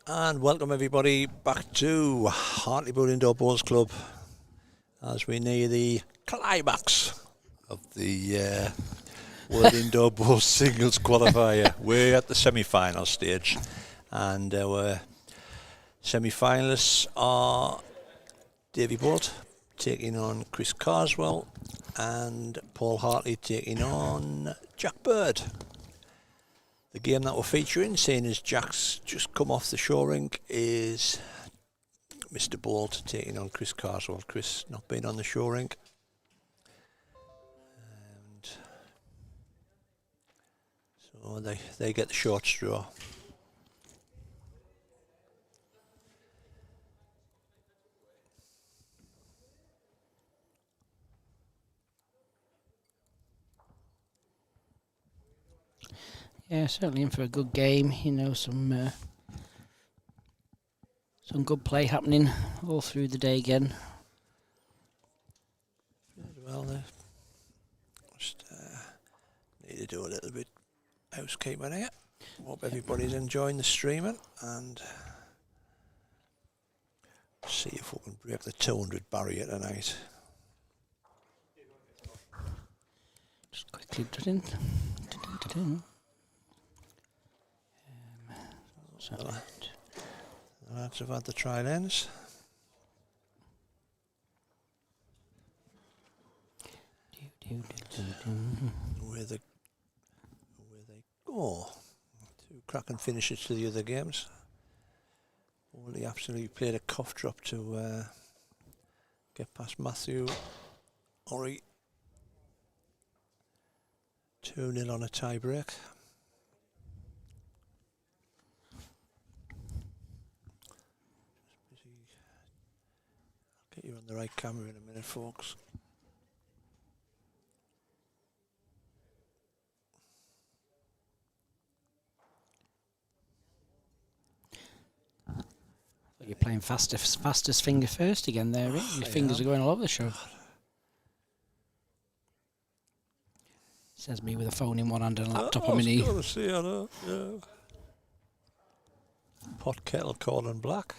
And welcome everybody back to Hartlepool Indoor Bowls Club as we near the climax of the World Indoor Bowls Singles Qualifier. We're at the semi-final stage and our semi-finalists are Davy Bolt taking on Chris Carswell and Paul Hartley taking on Jack Bird. The game that we're featuring, seeing as Jack's just come off the show rink, is Mr. Bolt taking on Chris Carswell. Chris not been on the show rink. And so they get the short straw. Yeah, certainly in for a good game. You know, some good play happening all through the day again. Well, just need to do a little bit housekeeping here. Hope everybody's enjoying the streaming and see if we can break the 200 barrier tonight. Just quickly did The lads have had the trial ends. Where they go. Two cracking finishes to the other games. Only absolutely played a cough drop to get past Matthew Ori. 2-0 on a tie break. Get you on the right camera in a minute, folks. You're playing fastest finger first again there, Rick. Your fingers are going all over the show. Says me with a phone in one hand and a laptop on my knee. See, I know. Yeah. Pot kettle corn and black.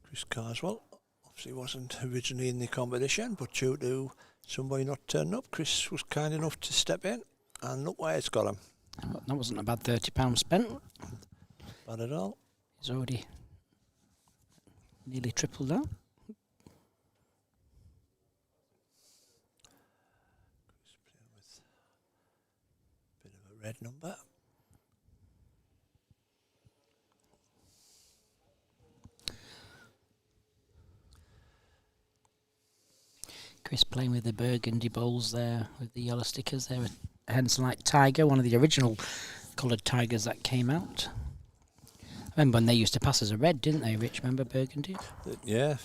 Chris Carswell obviously wasn't originally in the competition, but due to somebody not turning up, Chris was kind enough to step in, and look where it's got him. That wasn't a bad £30 spent. Bad at all. He's already nearly tripled that. Chris playing with a bit of a red number. Chris playing with the burgundy bowls there, with the yellow stickers there, hence like Tiger, one of the original coloured Tigers that came out. I remember when they used to pass as a red, didn't they, Rich? Remember burgundy? Yeah.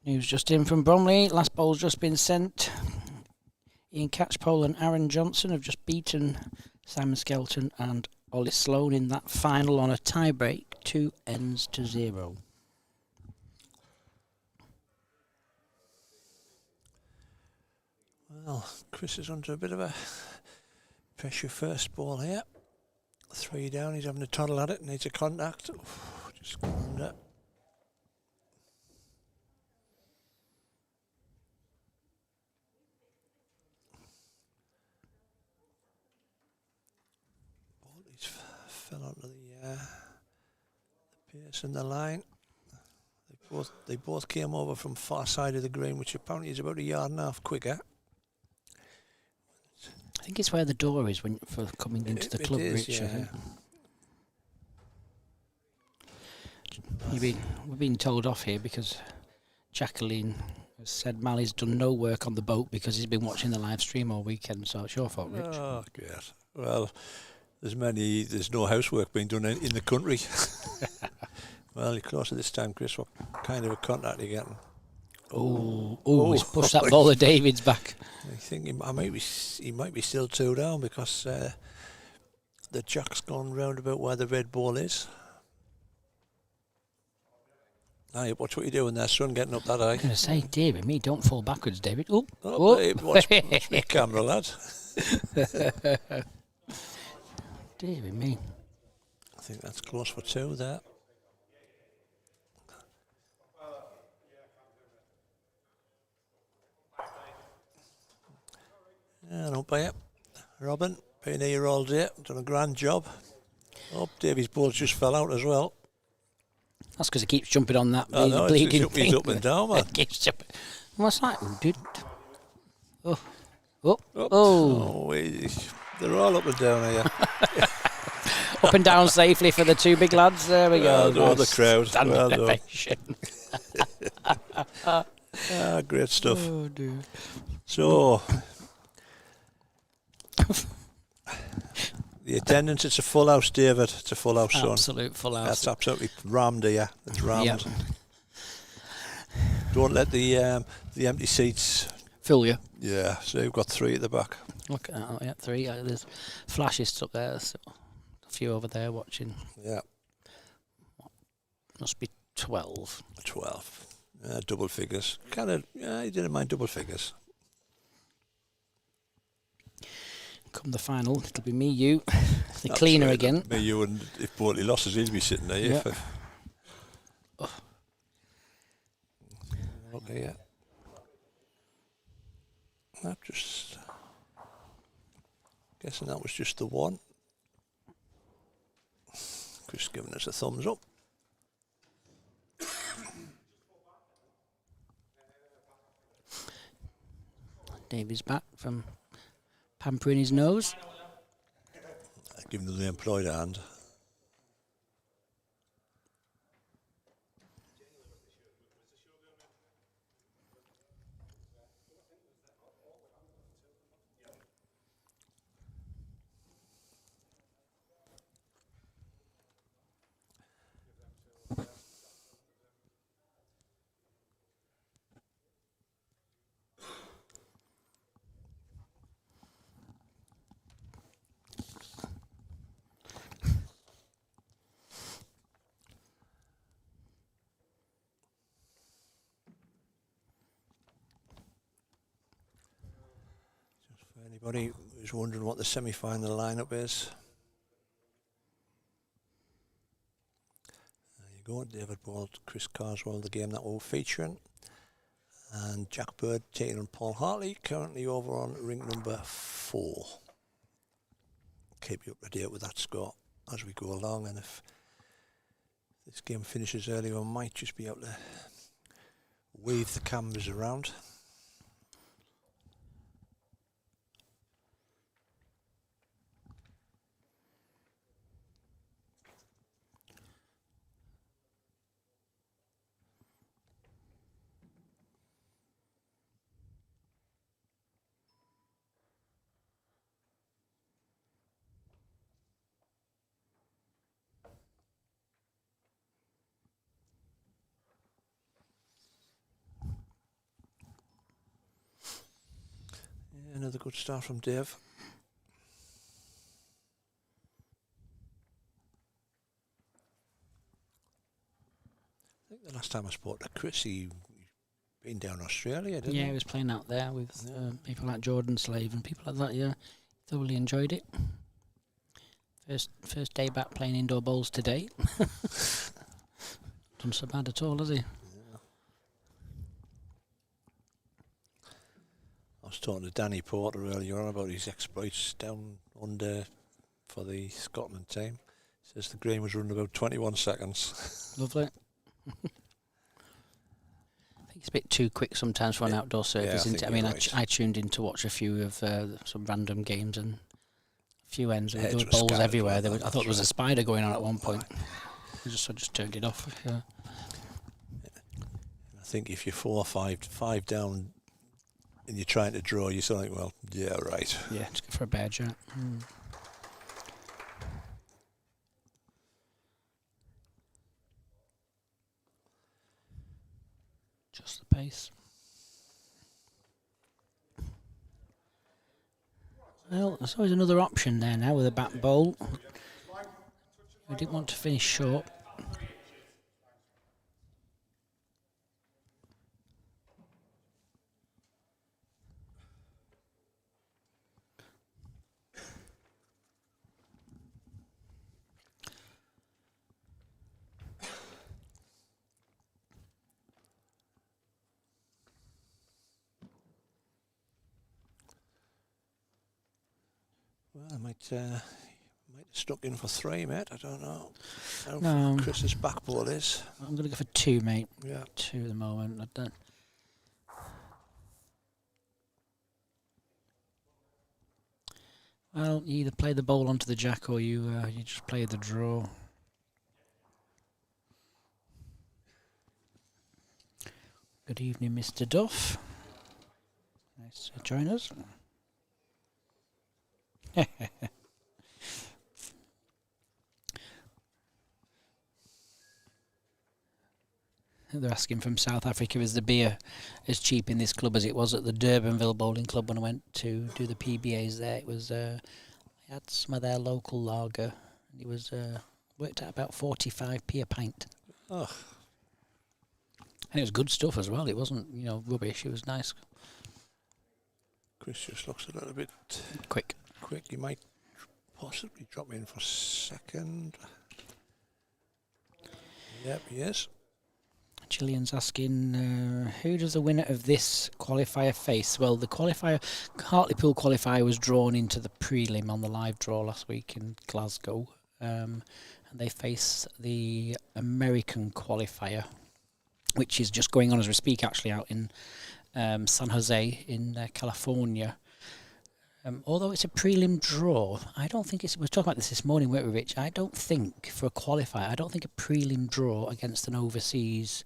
News just in from Bromley. Last bowl's just been sent. Ian Catchpole and Aaron Johnson have just beaten Simon Skelton and Ollie Sloan in that final on a tie break, 2 ends to 0. Well, Chris is under a bit of a pressure first ball here. 3 down, he's having a toddle at it, needs a contact. Oof, just under. Fell onto the pierce in the line. They both came over from far side of the green, which apparently is about 1.5 yards quicker. I think it's where the door is when for coming into the club, is, Rich. yeah. We're being told off here because Jacqueline has said Mally's done no work on the boat because he's been watching the live stream all weekend, so it's your fault, Rich. Oh, good. Well, there's no housework being done in the country. Well, you're closer this time, Chris. What kind of a contact are you getting? Oh, he's pushed that ball of David's back. I think he might be still 2 down because the jack's gone round about where the red ball is. Aye, watch what you're doing there, son, getting up that high. I'm going to say, David, me, don't fall backwards, David. Oh, Babe, watch me camera, lad. David, me. I think that's close for 2 there. Yeah, not bad. Robin, been here all day, done a grand job. Oh, Davy's ball just fell out as well. That's because he keeps jumping on that I bleeding know, thing. he's up and down, man. Keeps jumping. What's that? Dude. Oh. They're all up and down here. Up and down safely for the 2 big lads. There we go. Well done, the crowd. Standing Well done. ovation. Great stuff. Oh, dude. So, the attendance, it's a full house, David. It's a full house, son. Absolute full house. That's absolutely rammed here. It's rammed. Yep. Don't let the empty seats Fill you. Yeah, so you've got 3 at the back. Look at that. Oh, yeah, 3. There's flashists up there. So a few over there watching. Yeah. Must be 12. 12. Double figures. You didn't mind double figures. Come the final, it'll be me, you, the cleaner again. Me, you, and if Bortley losses, he'll be sitting there. Yeah. Look here. I'm just guessing that was just the one. Chris giving us a thumbs up. Davy's back from pampering his nose. Giving them the employed a hand. Anybody who's wondering what the semi-final lineup is? There you go, David Ball, Chris Carswell, the game that we're featuring. And Jack Bird taking on Paul Hartley, currently over on ring number 4. Keep you up to date with that score as we go along, and if this game finishes early, we might just be able to wave the cameras around. Another good start from Dave. I think the last time I spoke to Chris, he'd been down Australia, didn't he? Yeah, he was playing out there with people like Jordan Slave and people like that, yeah. Thoroughly enjoyed it. First day back playing indoor bowls today. Done so bad at all, has he? I was talking to Danny Porter earlier on about his exploits down under for the Scotland team. Says the green was running about 21 seconds. Lovely. I think it's a bit too quick sometimes for an outdoor service, isn't it? I mean, right. I tuned in to watch a few of some random games and a few ends. There were bowls everywhere. I thought there was a spider going on at one point. I just turned it off. Yeah. I think if you're 4 or 5 down and you're trying to draw, you're sort of like, well, yeah, right. Yeah, just go for a bear jack. Just the pace. Well, there's always another option there now with a back bowl. We didn't want to finish short. Well, I might have stuck in for 3, mate. I don't know how No. Chris's back ball is. I'm going to go for 2, mate. Yeah. 2 at the moment. I don't. Well, you either play the bowl onto the jack or you just play the draw. Good evening, Mr. Duff. Nice to join us. They're asking from South Africa, is the beer as cheap in this club as it was at the Durbanville Bowling Club when I went to do the PBAs there? It was, I had some of their local lager. It was worked at about 45p a pint. Oh, And it was good stuff as well. It wasn't, rubbish. It was nice. Chris just looks a little bit Quick. quick. You might possibly drop me in for 2nd. Yep, yes. Gillian's asking, who does the winner of this qualifier face? Well, the Hartlepool qualifier was drawn into the prelim on the live draw last week in Glasgow. And they face the American qualifier, which is just going on as we speak, actually, out in San Jose in California. Although it's a prelim draw, I don't think we were talking about this morning, weren't we, Rich? I don't think, for a qualifier, a prelim draw against an overseas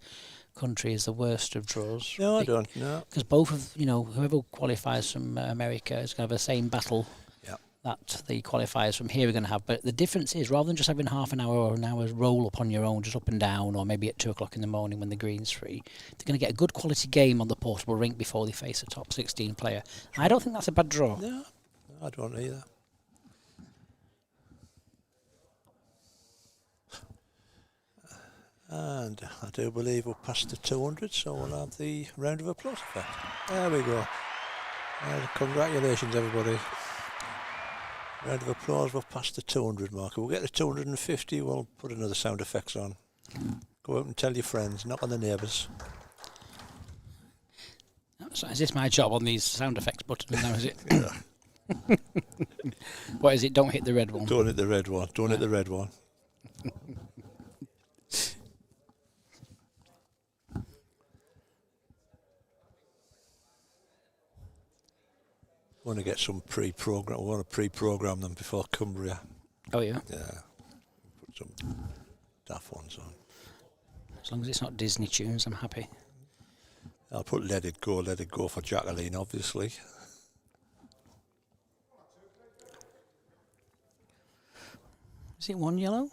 country is the worst of draws. No, I don't, no. Because both of, whoever qualifies from America is going to have the same battle that the qualifiers from here are going to have. But the difference is, rather than just having half an hour or an hour's roll up on your own, just up and down, or maybe at 2 o'clock in the morning when the green's free, they're going to get a good quality game on the portable rink before they face a top 16 player. I don't think that's a bad draw. No, I don't either. And I do believe we're past the 200, so we'll have the round of applause effect. There we go. Congratulations, everybody. Round of applause, we're past the 200 marker. We'll get to 250, we'll put another sound effects on. Go out and tell your friends, knock on the neighbours. So is this my job on these sound effects buttons now, is it? What is it? Don't hit the red one. Don't hit the red one. Don't hit the red one. We want to get some pre-program. We want to pre-program them before Cumbria. Oh, yeah? Yeah. Put some daft ones on. As long as it's not Disney tunes, I'm happy. I'll put Let It Go for Jacqueline, obviously. Is it 1 yellow?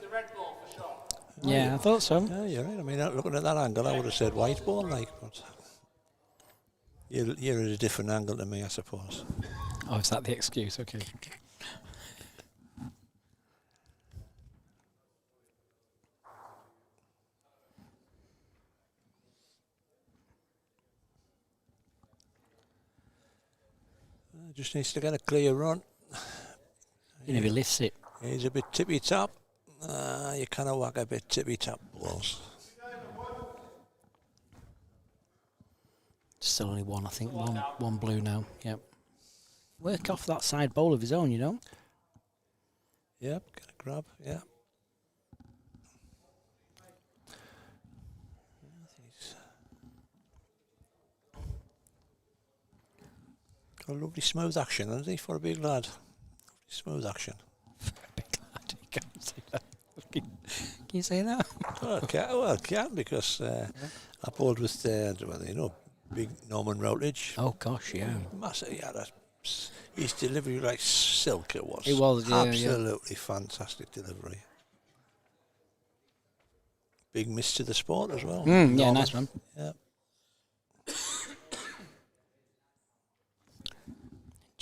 The red ball for sure. Yeah, I thought so. Yeah, you're right. I mean, looking at that angle, I would have said white ball, like, but you're at a different angle to me, I suppose. Oh, is that the excuse? Okay. Just needs to get a clear run. He never lifts it. He's a bit tippy-tap. You kind of whack a bit tippy-tap balls. Still only one, I think. One blue now. Yep. Work off that side bowl of his own, you know. Yep, get a grab, yeah. Got a lovely smooth action, hasn't he, for a big lad? Lovely smooth action. Big lad, you can't say that. Can you say that? Well, I can because I bowled with, big Norman Routledge. Oh, gosh, yeah. Massive, yeah. His delivery like silk it was. It was, yeah. Absolutely fantastic delivery. Big miss to the sport as well. Yeah, Norman. nice one. Yeah.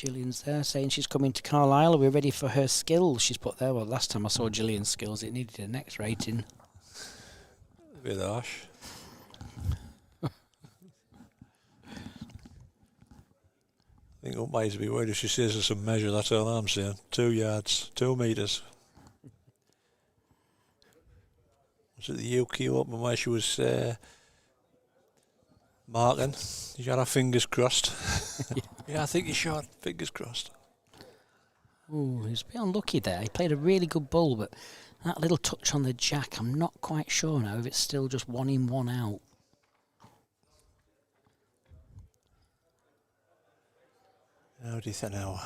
Gillian's there saying she's coming to Carlisle. Are we ready for her skills? She's put there. Well, last time I saw Gillian's skills, it needed an X rating. A bit harsh. I think umpires will be worried if she says there's some measure. That's all I'm saying. 2 yards, 2 metres. Was it the UK Open where she was marking? You got her fingers crossed. Yeah, I think you should. Fingers crossed. Ooh, he was a bit unlucky there. He played a really good ball, but that little touch on the jack, I'm not quite sure now if it's still just 1 in, 1 out. How do you think now?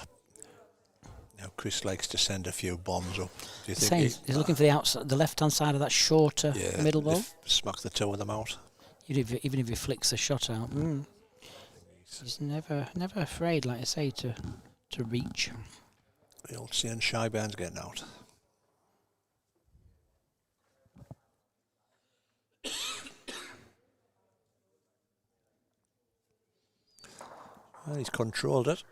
Now Chris likes to send a few bombs up. Do you think He's looking for the outside, the left-hand side of that shorter middle ball? Smack the two of them out. Even if he flicks the shot out. He's never afraid, like I say, to reach. The old St. Shybane's getting out. Well, he's controlled it.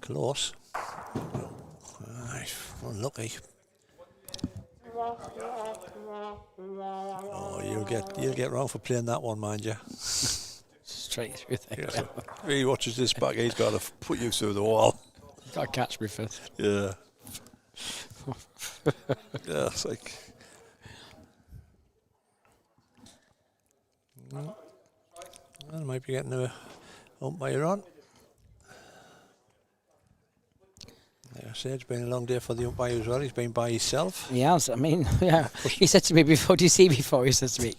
Close. Right, unlucky. Oh, you'll get wrong for playing that one, mind you. Straight through there. Yeah, so if he watches this back, he's got to put you through the wall. Got to catch me first. Yeah. Yeah, it's like. I might be getting a umpire on. Like I said, it's been a long day for the umpire as well. He's been by himself. He has. I mean, yeah. He said to me before, do you see before? He says to me,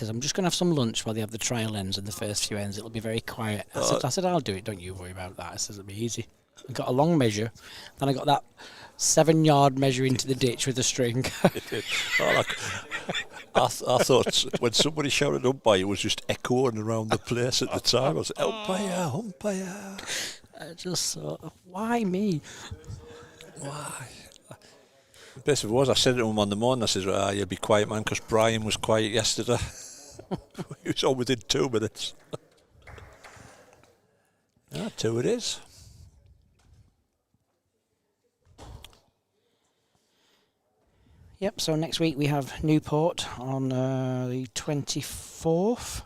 I'm just going to have some lunch while they have the trial ends and the first few ends. It'll be very quiet. I said, I'll do it. Don't you worry about that. I said, it'll be easy. I got a long measure. Then I got that 7-yard measure into the ditch with a string. I thought when somebody shouted umpire, it was just echoing around the place at the time. I was like, umpire, umpire. I just thought, why me? Why? The best of it was, I said to him on the morning, I said, you'll be quiet, man, because Brian was quiet yesterday. He was on within 2 minutes. Yeah, 2 it is. Yep, so next week we have Newport on the 24th.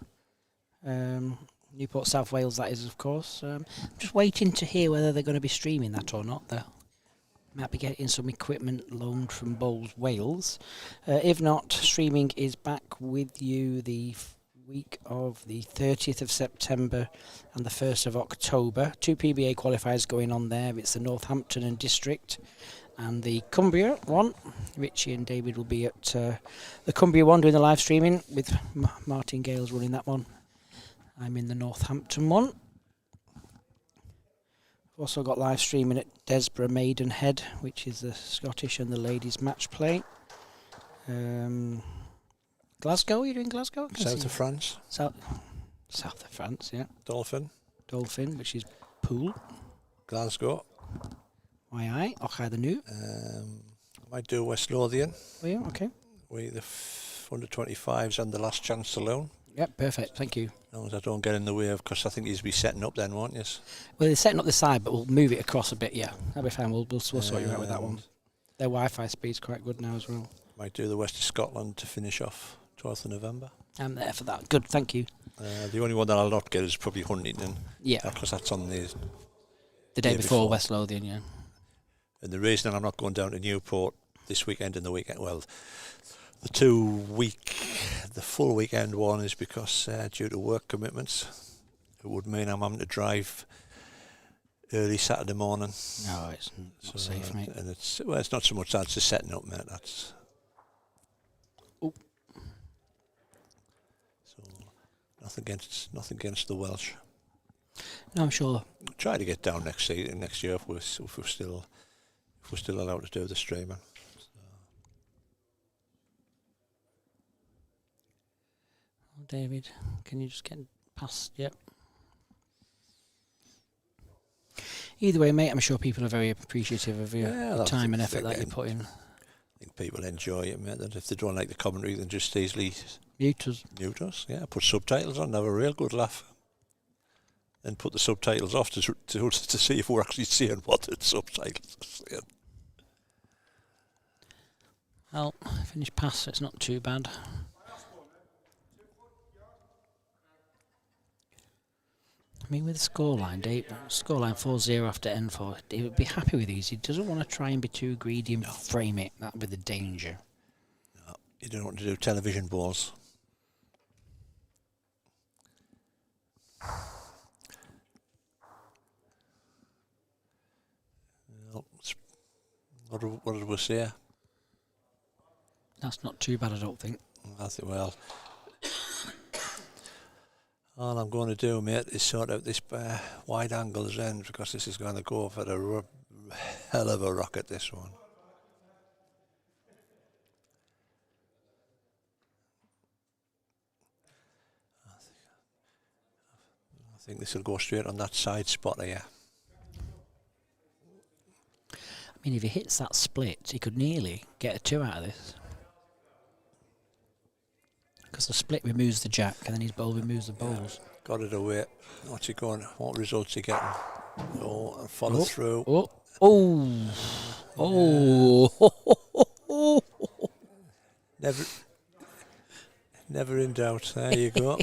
Newport, South Wales, that is, of course. I'm just waiting to hear whether they're going to be streaming that or not. They might be getting some equipment loaned from Bowls, Wales. If not, streaming is back with you the week of the 30th of September and the 1st of October. 2 PBA qualifiers going on there. It's the Northampton and District and the Cumbria one. Richie and David will be at the Cumbria one doing the live streaming with Martin Gales running that one. I'm in the Northampton one. I've also got live streaming at Desborough Maidenhead, which is the Scottish and the ladies match play. Glasgow, you're doing Glasgow? South of France. South of France, yeah. Dolphin, which is Poole. Glasgow. Aye, Ochai the New. Might do West Lothian. Oh yeah, okay. We the under 25s and the last chance saloon. Yep, perfect, thank you. As long as I don't get in the way of, because I think he's be setting up then, won't you? Well, they're setting up the side, but we'll move it across a bit, yeah. That'll be fine, we'll sort you out with that one. Their Wi-Fi speed's quite good now as well. Might do the West of Scotland to finish off 12th of November. I'm there for that. Good, thank you. The only one that I'll not get is probably Huntington. Yeah. Because that's on the day before West Lothian, yeah. And the reason that I'm not going down to Newport this weekend and the weekend, well, the full weekend one is because due to work commitments, it would mean I'm having to drive early Saturday morning. No, it's not safe, mate. And it's not so much that, it's the setting up, mate. That's. Oh. So nothing against the Welsh. No, I'm sure. Try to get down next year if we're still allowed to do the streaming. Oh, David, can you just get past? Yep. Either way, mate, I'm sure people are very appreciative of your time and effort that you put in. I think people enjoy it, mate. That if they don't like the commentary, then just easily mute us. Yeah, put subtitles on, have a real good laugh. and put the subtitles off to see if we're actually seeing what the subtitles are saying. Well, finished pass, so it's not too bad. I mean, with the scoreline, scoreline 4-0 after N4, he would be happy with these. He doesn't want to try and be too greedy and frame it. That would be the danger. No, you don't want to do television balls. Well, what did we say? That's not too bad, I don't think. I think, well, all I'm going to do, mate, is sort out this wide angles end, because this is going to go for a hell of a rocket, this one. I think this will go straight on that side spot here. I mean, if he hits that split, he could nearly get a 2 out of this. Because the split removes the jack, and then his bowl removes the bowls. Got it away. What's he going? What results he getting? Oh, and follow through. Oh, oh. Never in doubt. There you go.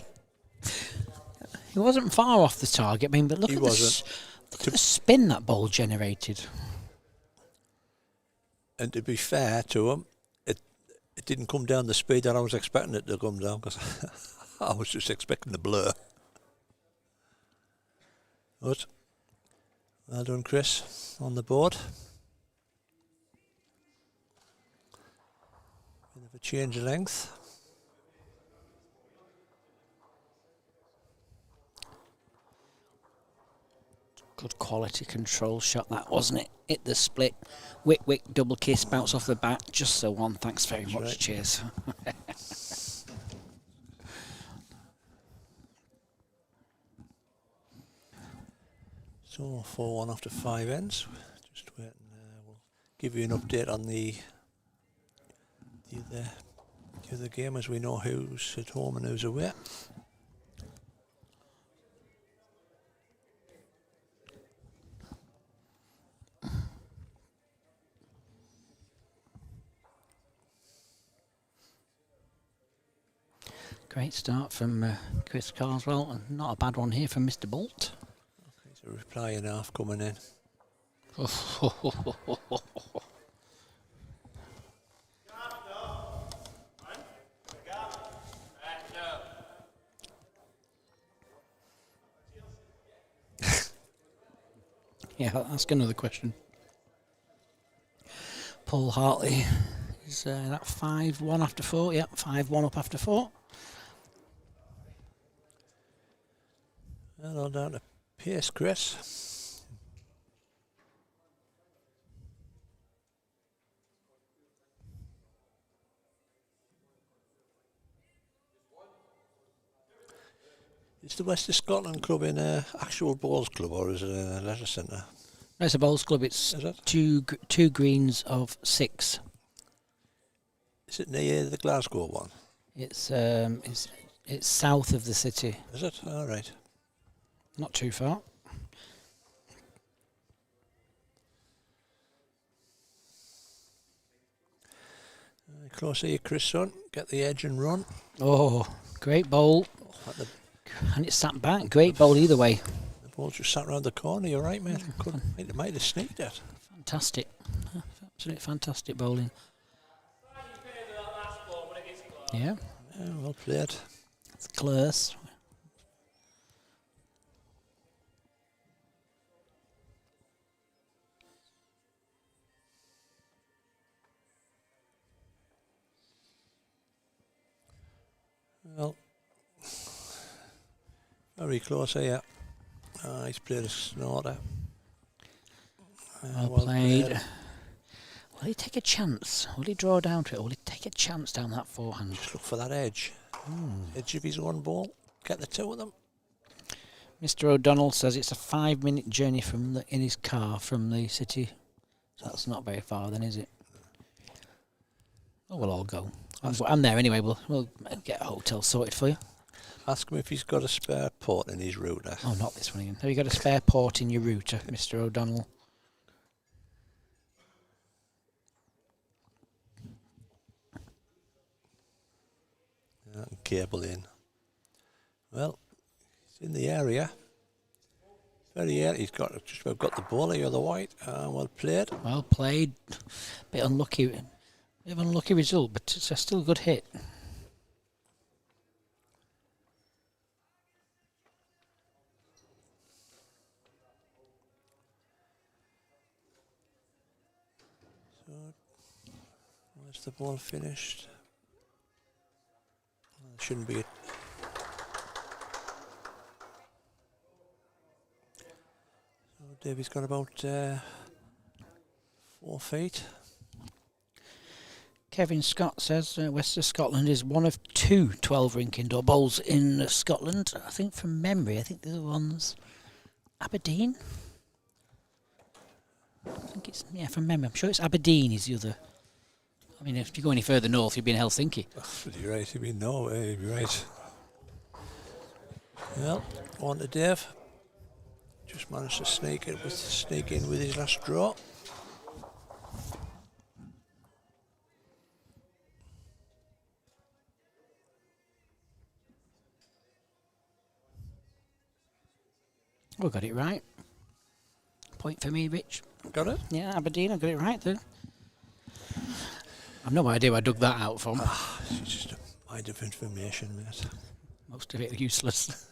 He wasn't far off the target. I mean, but look at the spin that bowl generated. And to be fair to him, it didn't come down the speed that I was expecting it to come down, because I was just expecting the blur. But well done, Chris, on the board. Bit of a change of length. Good quality control shot, that, wasn't it? Hit the split. Wick, wick, double kiss, bounce off the bat. Just the one. Thanks very much. Right. Cheers. So 4-1 after 5 ends. Just waiting. We'll give you an update on the other game, as we know who's at home and who's away. Great start from Chris Carswell, and not a bad one here from Mr. Bolt. Okay, so reply and half coming in. Yeah, I'll ask another question. Paul Hartley is that 5-1 after 4. Yep, 5-1 up after 4. Well, all down to pace, Chris. Is the West of Scotland club in a actual bowls club, or is it in a leisure centre? No, it's a bowls club. It's Is it? two greens of 6. Is it near the Glasgow one? It's south of the city. Is it? All right. Not too far. Close here, Chris, son. Get the edge and run. Oh, great bowl. The And it's sat back. Great bowl either way. ball just sat round the corner. You're right, mate. It might have sneaked it. Fantastic. Absolutely fantastic bowling. Yeah, Yeah, well played. it's close. Well, very close here. He's played a snorter. Well played. Will he take a chance? Will he draw down to it? Or will he take a chance down that forehand? Just look for that edge. Edge of his own ball. Get the two of them. Mr. O'Donnell says it's a 5-minute journey in his car from the city. So that's not very far then, is it? Oh, we'll all go. I'm there anyway. We'll get a hotel sorted for you. Ask him if he's got a spare port in his router. Oh, not this one again. Have you got a spare port in your router, Mr. O'Donnell? Cable in. Well, he's in the area. Very early. He's got just about got the ball here, the white. Well played. Well played. Bit unlucky. Bit of an unlucky result, but it's a still good hit. So, where's the ball finished? Well, it shouldn't be. Davy's got about 4 feet. Kevin Scott says West of Scotland is one of 2 12-rink indoor bowls in Scotland. I think from memory, I think the other one's Aberdeen. I think it's, yeah, from memory. I'm sure it's Aberdeen is the other. I mean, if you go any further north, you'd be in Helsinki. You're right, you'd be Norway, you'd be right. Well, on to Dave. Just managed to sneak in with his last draw. We got it right. Point for me, Rich. Got it? Yeah, Aberdeen, I got it right there. I've no idea where I dug that out from. It's just a mind of information, mate. Most of it useless.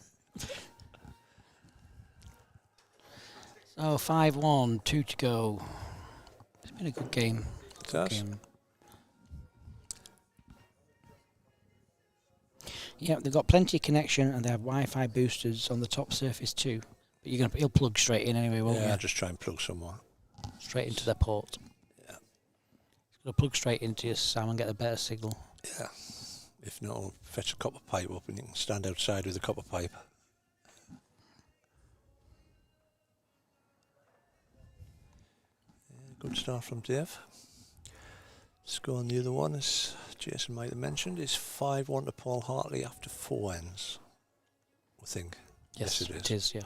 So 5-1, 2 to go. It's been a good game. It has. Yeah, they've got plenty of connection and they have Wi-Fi boosters on the top surface too. But you'll plug straight in anyway, won't Yeah, you? I'll just try and plug somewhere. Straight into their port. Yeah. It's got to plug straight into your Sam and get a better signal. Yeah. If not, I'll fetch a copper pipe up and you can stand outside with a copper pipe. Good start from Dave. Score on the other one, as Jason might have mentioned, is 5-1 to Paul Hartley after 4 ends, I think. Yes, it is, yeah.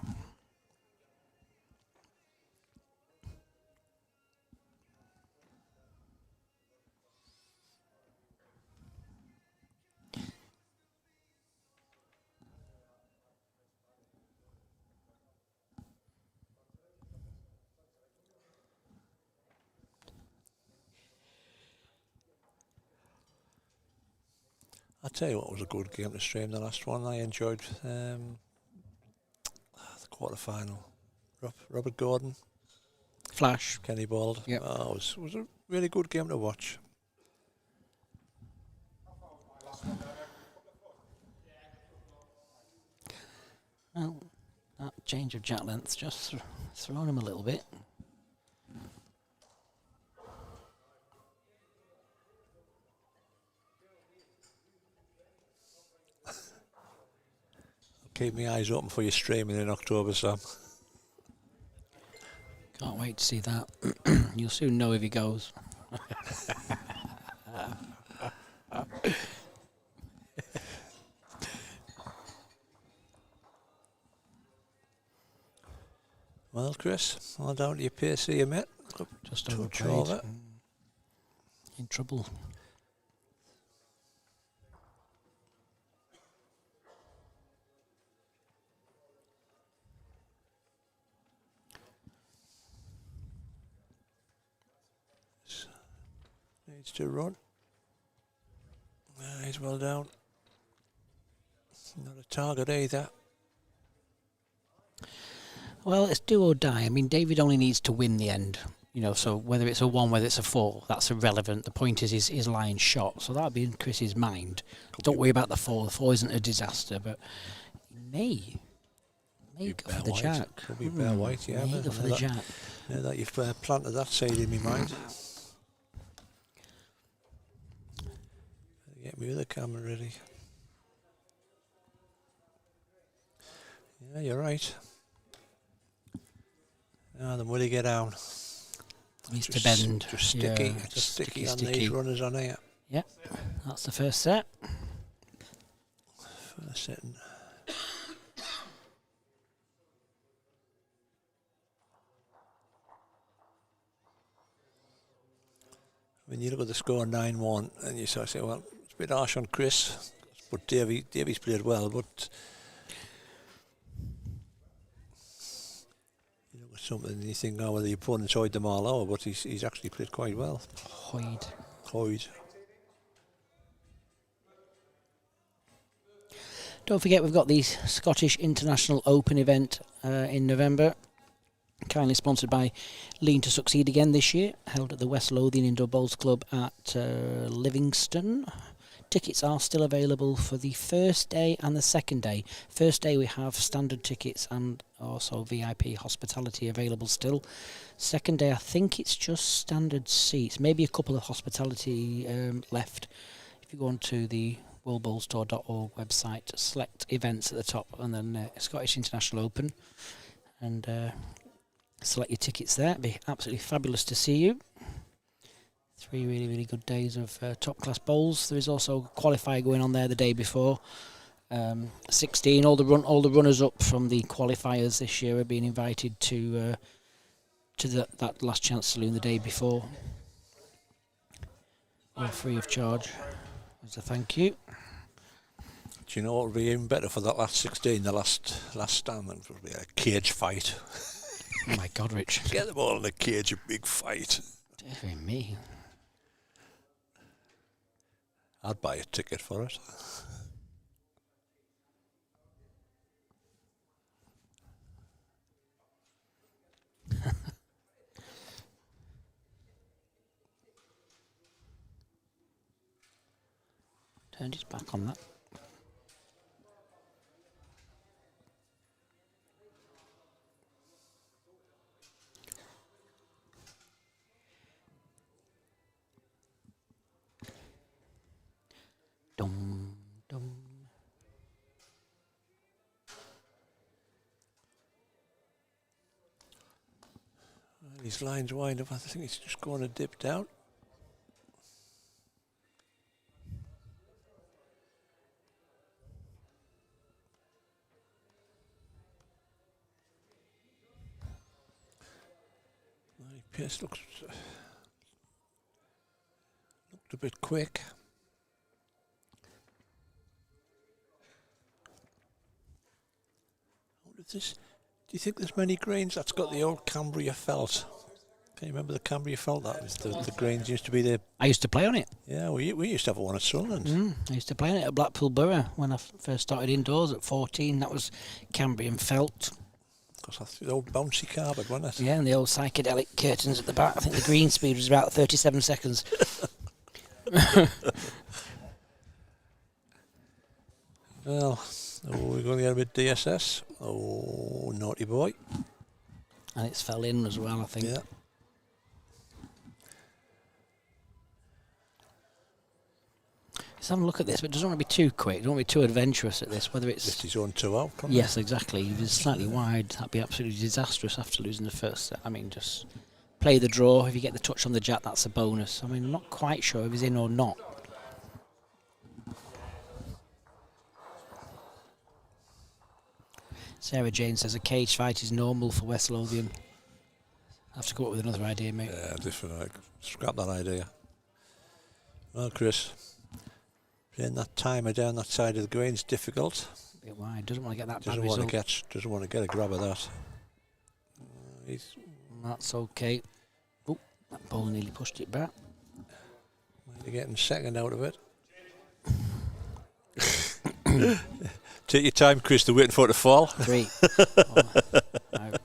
I'll tell you what was a good game to stream, the last one. I enjoyed the quarter-final. Robert Gordon. Flash. Kenny Bald. Yep. Oh, it was a really good game to watch. Well, that change of jack length's just thrown him a little bit. Keep my eyes open for your streaming in October, Sam. Can't wait to see that. You'll soon know if he goes. Well, Chris, all down to your pace here, mate. Just Touch overplayed. over. In trouble. Needs to run. He's well down. Not a target either. Well, it's do or die. I mean, David only needs to win the end. You know, so whether it's a 1, whether it's a 4, that's irrelevant. The point is his line shot. So that'll be in Chris's mind. Don't worry about the 4. The 4 isn't a disaster, but he may go for the jack. Could be bare white, yeah. May go for the jack. Now that you've planted that seed in my mind. Get me with the camera ready. Yeah, you're right. Now then, will he get down? Needs to bend. Just sticky. Yeah, It's just sticky on sticky. these runners on here. Yep, that's the first set. First setting. When you look at the score 9-1, and you sort of say, well, it's a bit harsh on Chris, but Davies played well, but you look at something and you think, oh, well, the opponent's hoid them all over, but he's actually played quite well. Hoid. Don't forget, we've got the Scottish International Open event in November, kindly sponsored by Lean to Succeed again this year, held at the West Lothian Indoor Bowls Club at Livingston. Tickets are still available for the first day and the second day. First day we have standard tickets and also VIP hospitality available still. Second day I think it's just standard seats, maybe a couple of hospitality left. If you go on to the worldbowlstore.org website, select events at the top and then Scottish International Open, and select your tickets there. It'd be absolutely fabulous to see you. 3 really, really good days of top class bowls. There is also a qualifier going on there the day before. 16, all the runners up from the qualifiers this year are being invited to that last chance saloon the day before, all free of charge as a thank you. Do you know what would be even better for that last 16, the last stand? It would be a cage fight. Oh my God, Rich. Get them all in a cage, a big fight. Dear me. I'd buy a ticket for it. Turned his back on that. Dum, dum. These lines wind up. I think it's just going to dip down. Pierce looked a bit quick. Do you think there's many greens that's got the old Cambria felt? Can you remember the Cambria felt? That was the greens used to be there. I used to play on it. Yeah, we used to have one at Sunderland. I used to play on it at Blackpool Borough when I first started indoors at 14. That was Cambrian felt. Because that's the old bouncy carpet, wasn't it? Yeah, and the old psychedelic curtains at the back. I think the green speed was about 37 seconds. Well, we're going to get a bit DSS. Oh, naughty boy. And it's fell in as well, I think. Yeah. Let's have a look at this, but it doesn't want to be too quick. Don't want to be too adventurous at this. Whether it's Just his own 2 out. Yes, exactly. If it's slightly wide, that'd be absolutely disastrous after losing the first set. I mean, just play the draw. If you get the touch on the jack, that's a bonus. I mean, I'm not quite sure if he's in or not. Sarah Jane says a cage fight is normal for West Lothian. I have to come up with another idea, mate. Yeah, different. Scrap that idea. Well, Chris, playing that timer down that side of the green's difficult. A bit wide. Doesn't want to get that Doesn't bad want result. doesn't want to get a grab of that. That's okay. Oh, that ball nearly pushed it back. You're getting second out of it. Take your time, Chris. They're waiting for it to fall. 3, 4, 5,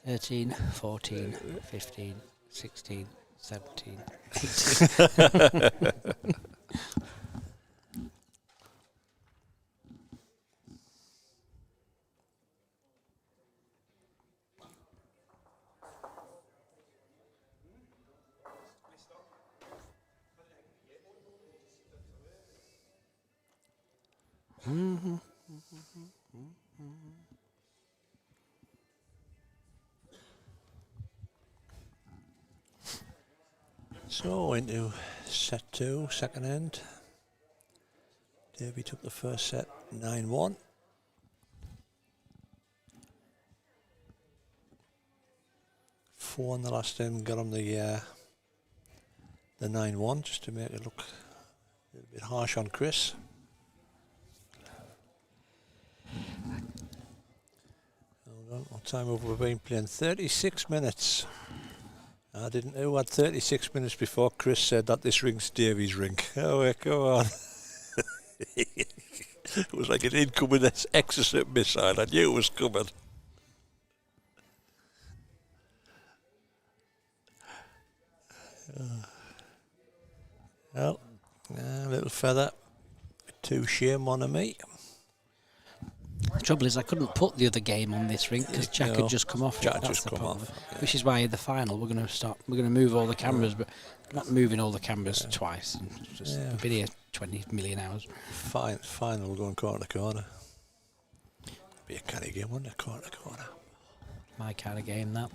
13, 14, 15, 16, 17, 18. So into set 2, second end. Davey took the first set 9-1. 4 on the last time. Got him the 9-1 just to make it look a little bit harsh on Chris. Hold on, what time have we been playing? 36 minutes. I didn't know. Who had 36 minutes before Chris said that this ring's Davy's ring? Oh, wait, come on. It was like an incoming exocet missile. I knew it was coming. Well, a little feather. Too shame on me. The trouble is I couldn't put the other game on this ring because Jack had just come off. Jack had That's just the come problem. off. Yeah. Which is why in the final we're going to move all the cameras, but we're not moving all the cameras twice. And just we've been here 20 million hours. Final, we're going corner to corner. Be a canny game, wouldn't it? Corner to corner. My kind of game, that.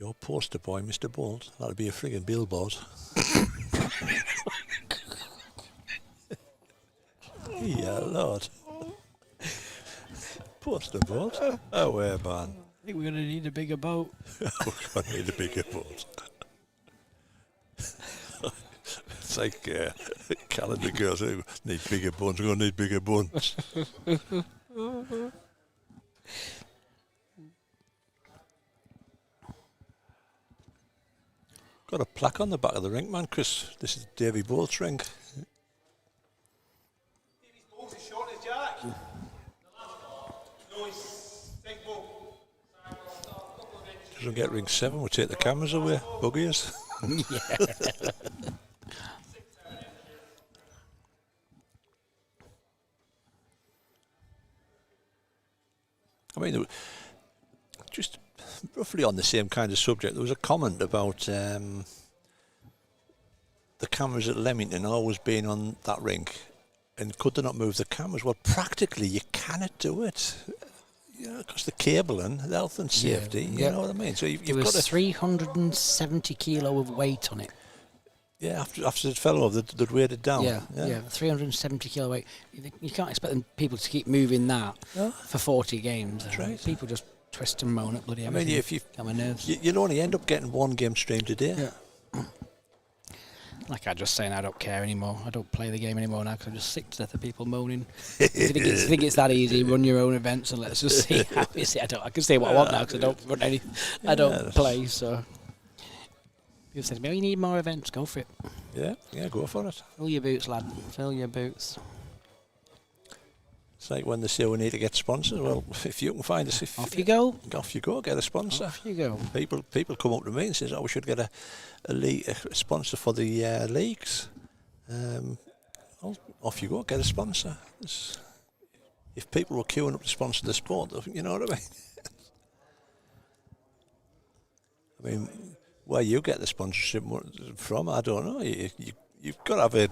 Your poster boy, Mr. Bolt. That'll be a friggin' billboard. Yeah, Lord. Poster boat? Oh, where, man? I think we're going to need a bigger boat. We're going to need a bigger boat. It's like calendar girls who need bigger buns. We're going to need bigger buns. Got a plaque on the back of the ring, man, Chris. This is Davy Bolt's ring. Davy's balls as short as Jack. Nice. Big ball. Doesn't get ring 7, we'll take the cameras away. Buggies. Yeah. I mean, just roughly on the same kind of subject, there was a comment about the cameras at Leamington always being on that rink, and could they not move the cameras? Well, practically you cannot do it, you know, because the cabling, the health and safety, you know what I mean? So you've got to 370 kilo of weight on it. Yeah, after it fell over, they'd weighed it down. Yeah, 370 kilo weight. You can't expect people to keep moving that for 40 games. That's right. People just twist and moan at bloody I everything. mean, if you, on my nerves. You'll only end up getting one game streamed a day. Yeah. Like I just saying, I don't care anymore. I don't play the game anymore now because I'm just sick to death of people moaning. If you think it's that easy, run your own events and let's just see how you see. I can say what I want now because I don't run any. I don't play, so. People say to me, "Oh, you need more events. Go for it." Yeah, go for it. Fill your boots, lad. Fill your boots. It's like when they say we need to get sponsors. Well, if you can find us, Off you go. Off you go. Get a sponsor. Off you go. People come up to me and says, "Oh, we should get a sponsor for the leagues." Well, off you go. Get a sponsor. If people were queuing up to sponsor the sport, you know what I mean? I mean, where you get the sponsorship from, I don't know. You've got to have a.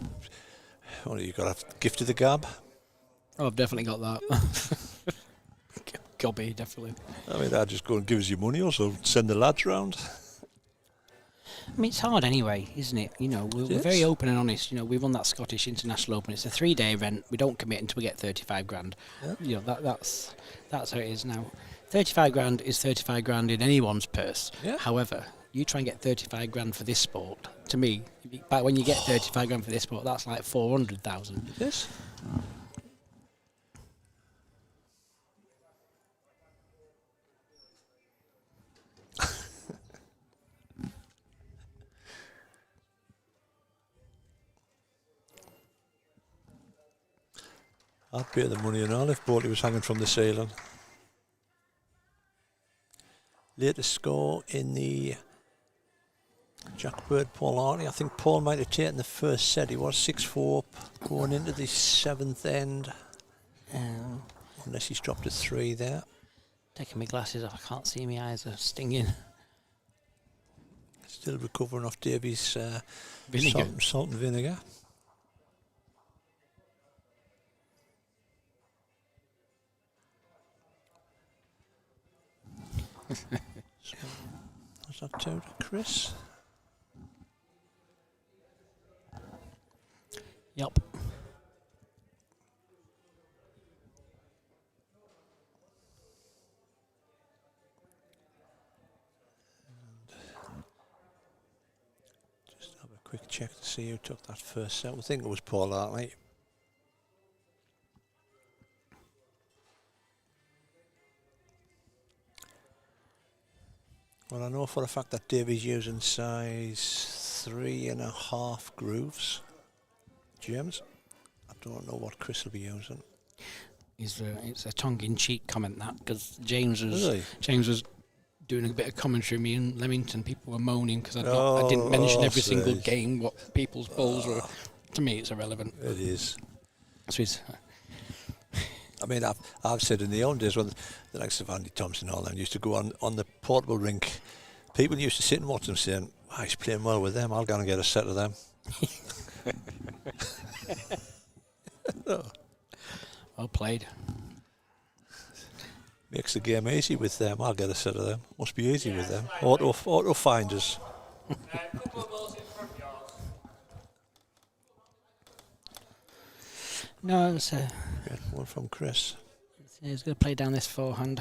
Well, you've got to have gift of the gab. Oh, I've definitely got that. Gobby, definitely. I mean, that just go and give us your money, also send the lads round. I mean, it's hard anyway, isn't it? You know, we're very open and honest. You know, we won that Scottish International Open. It's a 3-day event. We don't commit until we get 35 grand. Yeah. You know, that's how it is now. 35 grand is 35 grand in anyone's purse. Yeah. However, you try and get 35 grand for this sport. To me, but when you get 35 grand for this sport, that's like 400,000. Yes. I'd pay the money and all if Bolty was hanging from the ceiling. Latest score in the Jack Bird, Paul Hartley. I think Paul might have taken the first set. He was 6-4 up going into the 7th end. Unless he's dropped a 3 there. Taking my glasses off, I can't see, my eyes are stinging. Still recovering off Davy's Vinegar. salt and vinegar. So, was that two to Chris? Yup. Just have a quick check to see who took that first set. I think it was Paul Hartley. Well, I know for a fact that Davey's using size 3.5 grooves. James, I don't know what Chris will be using. It's a tongue-in-cheek comment, that, because James Really? was doing a bit of commentary. Me and Leamington, people were moaning because I didn't mention every single game what people's bowls were. To me, it's irrelevant. It is. So it's, I mean, I've said in the old days when the likes of Andy Thompson and all them used to go on the portable rink, people used to sit and watch them saying, oh, he's playing well with them, I'll go and get a set of them. well played. Makes the game easy with them, I'll get a set of them. Must be easy with them. Auto finders. Couple of balls in front of yours. No, it's Get one from Chris. he's going to play down this forehand.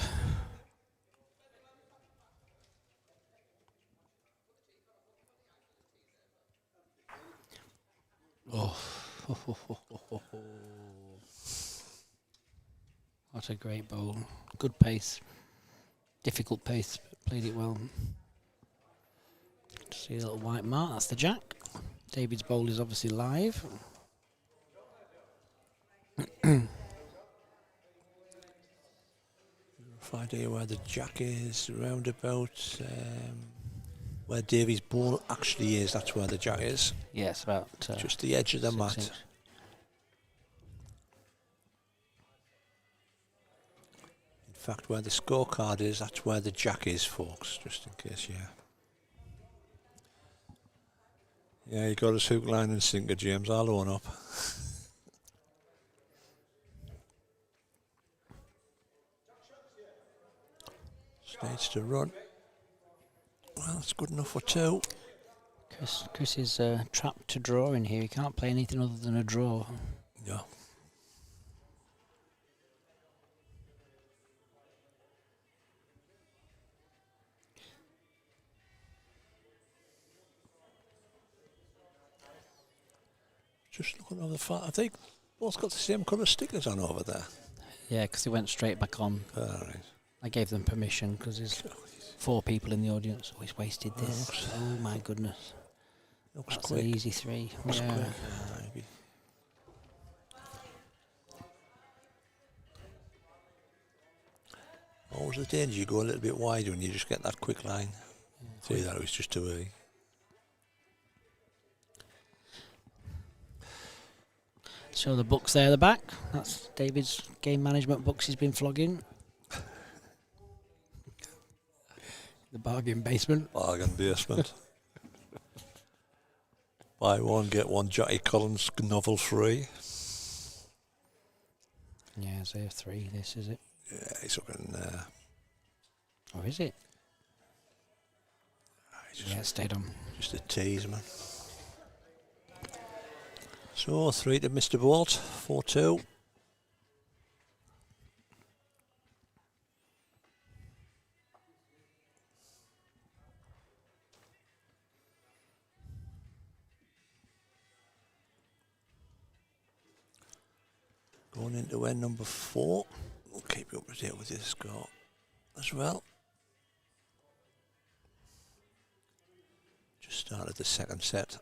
Oh. What a great bowl. Good pace. Difficult pace, but played it well. See a little white mark, that's the jack. David's bowl is obviously live. Rough idea where the jack is, roundabout where Davy's ball actually is, that's where the jack is. Yes, about Just the edge of the 6 mat. inch. In fact, where the scorecard is, that's where the jack is, folks, just in case, yeah. Yeah, you got us hook, line and sinker, James, I'll own up. Needs to run. Well, it's good enough for two. Chris is trapped to draw in here. He can't play anything other than a draw. Yeah. Just looking over the far, I think both got the same colour stickers on over there. Yeah, because he went straight back on. All right. I gave them permission because there's 4 people in the audience. Oh, he's wasted this. looks- Oh my goodness. Looks That's quick. an easy 3. Looks Yeah. quick. Maybe. Always the danger, you go a little bit wider and you just get that quick line. See, that was just too early. So the books there at the back. That's David's game management books he's been flogging. The bargain basement. Bargain basement. Buy one, get one Jackie Collins novel free. Yeah, so 3. This is it. Yeah, he's looking Or is it? Yeah, it stayed on. just a tease, man. So 3 to Mr. Bolt, 4-2. Going into end number 4. We'll keep you up to date with this score as well. Just started the second set.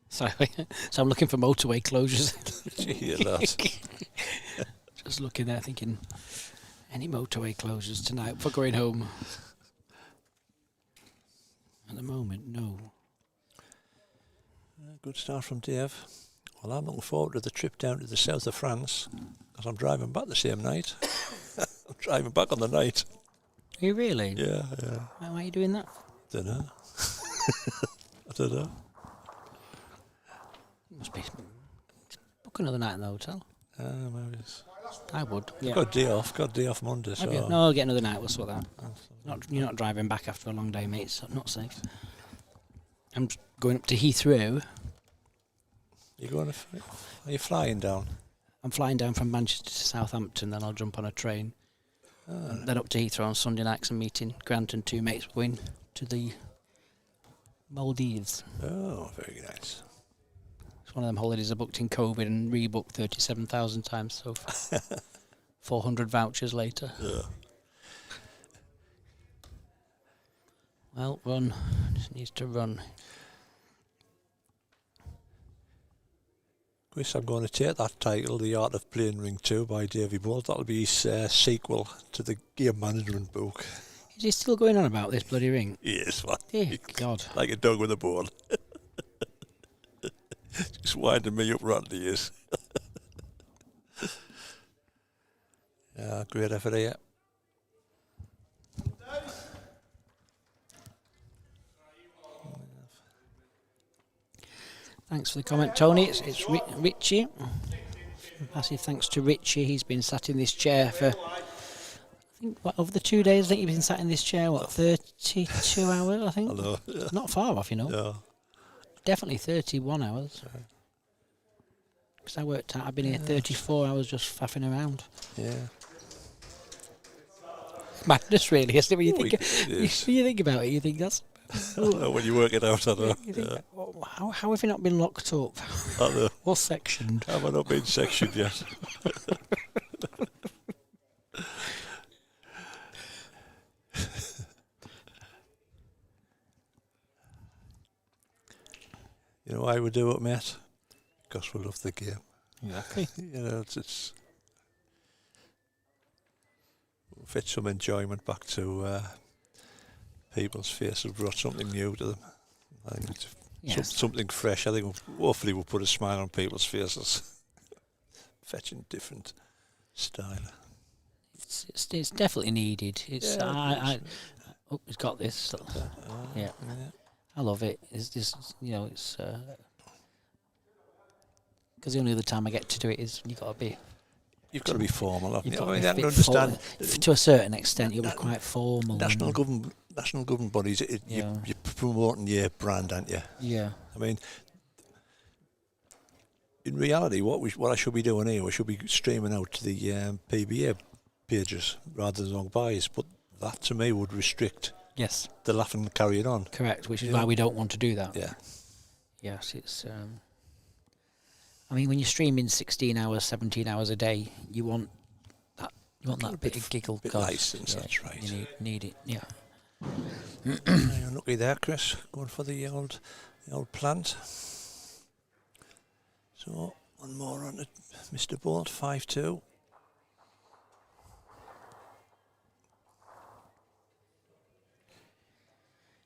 So, so I'm looking for motorway closures. Gee, that. Just looking there thinking, any motorway closures tonight for going home? At the moment, no. Good start from Dave. Well, I'm looking forward to the trip down to the south of France because I'm driving back the same night. I'm driving back on the night. Are you really? Yeah. Why are you doing that? Don't know. I don't know. be. Book another night in the hotel. Maybe I would. Yeah. got a day off Monday, Have so you? No, I'll get another night. We'll sort that. You're not driving back after a long day, mate. It's not safe. I'm going up to Heathrow. Are you flying down? I'm flying down from Manchester to Southampton, then I'll jump on a train. Then up to Heathrow on Sunday night, 'cause I'm meeting Grant and two mates going to the Maldives. Oh, very nice. It's one of them holidays I booked in COVID and rebooked 37,000 times so far. 400 vouchers later. Yeah. Well, run. Just needs to run. Chris, I'm going to take that title, The Art of Playing Ring 2 by Davy Bolt. That'll be his sequel to the game management book. Is he still going on about this bloody ring? Yes, man. Dear God. Like a dog with a bone. Just winding me up round the ears. Yeah, great effort here. Thanks for the comment, Tony. It's Richie. Massive thanks to Richie. He's been sat in this chair for, I think, over the 2 days that he's been sat in this chair, 32 hours, I think? Hello. Yeah. Not far off, Yeah. Definitely 31 hours. Because I worked out, I've been here 34 hours just faffing around. Yeah. Madness, really, isn't it? When you think, It when you think about it, you think that's... I know, when you work it out, I know. You think, how have we not been locked up? I know. Or sectioned? Have I not been sectioned yet? You know why we do it, mate? Because we love the game. Exactly. You know, it's fit some enjoyment back to people's faces. Brought something new to them. I think it's something fresh. I think hopefully we'll put a smile on people's faces. Fetching different style. It's definitely needed. It's it's got this. Yeah. I love it. It's just, it's because the only other time I get to do it is you've got to be formal, haven't you? I can understand. To a certain extent, you'll be quite formal. National government bodies, you're promoting your brand, aren't you? Yeah. I mean, in reality, what I should be doing here, we should be streaming out to the PBA pages rather than on buys, but that to me would restrict the laughing and carrying on. Correct, which is why we don't want to do that. Yeah. Yes, it's... I mean, when you're streaming 16 hours, 17 hours a day, you want that bit of giggle. Bit license, that's right. You need it, yeah. You're lucky there, Chris, going for the old plant. So, one more on it, Mr. Bolt, 5-2.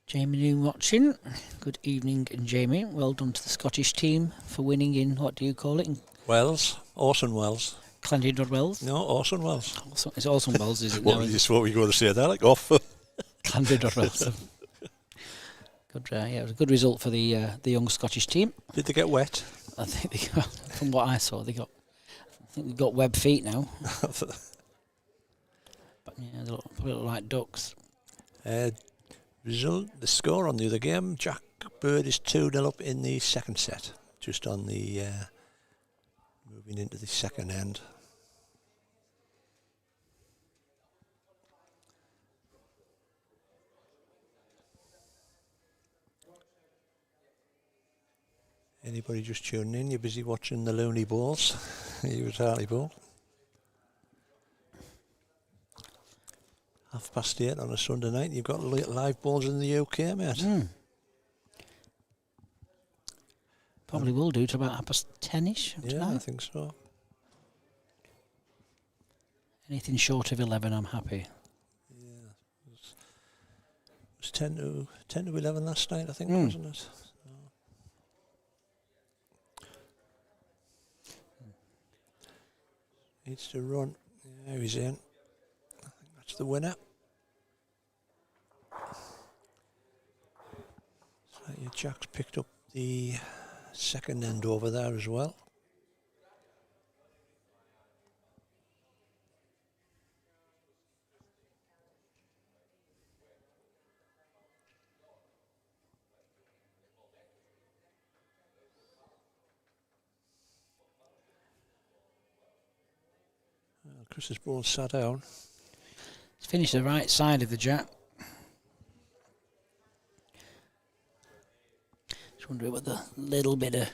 Jamie Noon watching. Good evening, Jamie. Well done to the Scottish team for winning in, what do you call it? Wells, Orson Wells. Clandidod Wells? No, Orson Wells. It's Orson Wells, is it? What were you going to say there? Like off? Clandidod Wells. Good, it was a good result for the young Scottish team. Did they get wet? I think they got, from what I saw, they got web feet now. But yeah, they look like ducks. Result, the score on the other game, Jack Bird is 2-0 up in the second set, just on the moving into the second end. Anybody just tuning in, you're busy watching the Looney Balls. You at Hartlepool. 8:30 on a Sunday night. You've got live balls in the UK, mate. Probably will do to about 10:30ish. Yeah, tonight. I think so. Anything short of 11, I'm happy. Yeah, it was 10 to 11 last night, I think, wasn't it? So. Needs to run. Yeah, he's in. I think that's the winner. So your Jack's picked up the second end over there as well. Chris's ball sat down. It's finished the right side of the jack. Just wondering what the little bit of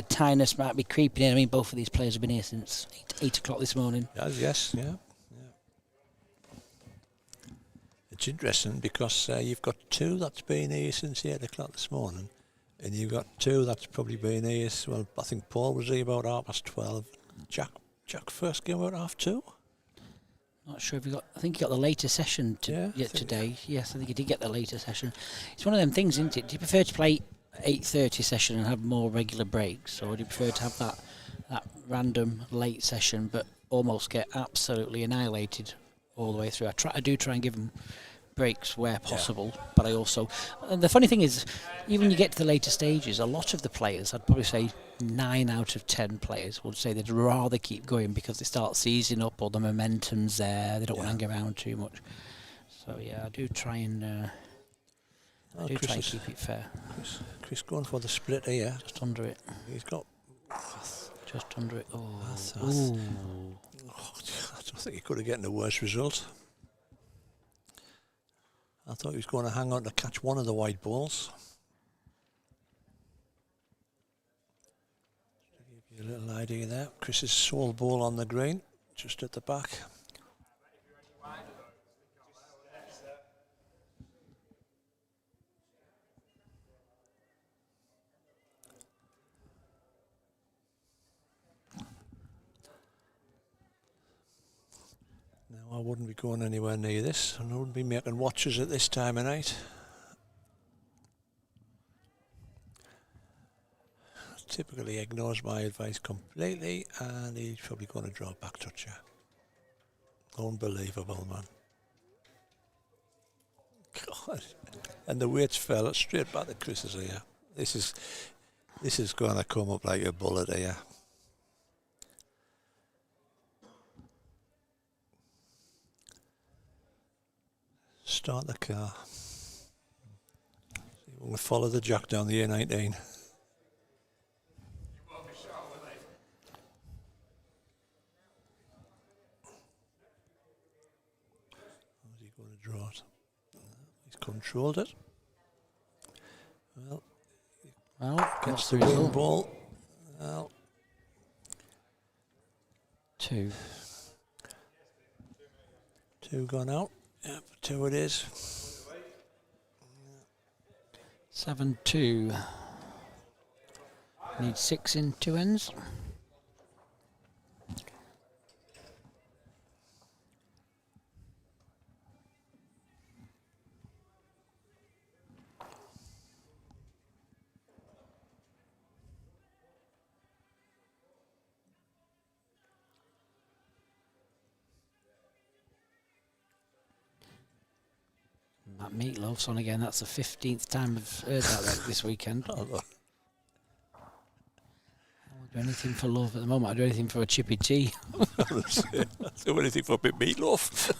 tiness might be creeping in. I mean, both of these players have been here since 8 o'clock this morning. Yes, yeah. It's interesting because you've got two that's been here since 8 o'clock this morning, and you've got two that's probably been here. Well, I think Paul was here about 12:30. Jack first came about 2:30. Not sure if I think he got the later session today. Yes, I think he did get the later session. It's one of them things, isn't it? Do you prefer to play 8:30 session and have more regular breaks, or do you prefer to have that random late session but almost get absolutely annihilated all the way through? I do try and give them breaks where possible, but I also... the funny thing is, even you get to the later stages, a lot of the players, I'd probably say 9 out of 10 players would say they'd rather keep going because they start seizing up or the momentum's there, they don't want to hang around too much. So yeah, I do try and try and keep it fair. Chris going for the split here. Just under it. He's got... Just under it. Oh, I don't think he could have gotten a worse result. I thought he was going to hang on to catch one of the white balls. To give you a little idea there. Chris's sole ball on the green, just at the back. Now I wouldn't be going anywhere near this, and I wouldn't be making watches at this time of night. Typically ignores my advice completely, and he's probably going to draw a back toucher. Unbelievable, man. God. And the weights fell straight back to Chris's ear. This is going to come up like a bullet here. Start the car. We'll follow the jack down the A19. How's he going to draw it? He's controlled it. Well, gets the wing ball. Well, 2 gone out. Yep, 2 it is. 7-2. Need 6 in 2 ends. That meatloaf's on again. That's the 15th time I've heard that this weekend. I'll do anything for love at the moment. I'll do anything for a chippy tea. I'll do anything for a bit of meatloaf.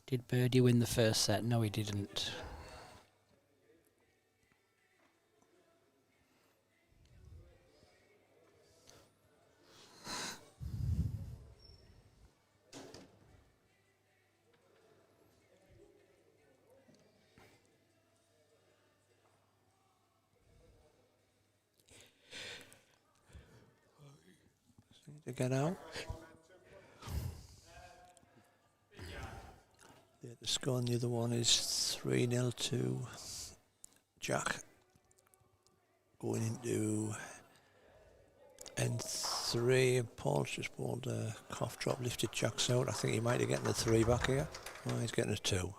Did Birdie win the first set? No, he didn't. To get out. The score on the other one is 3-0 to Jack. Going into N3, and Paul's just bowled a cough drop, lifted Jack's out. I think he might have gotten a 3 back here. Oh, he's getting a 2.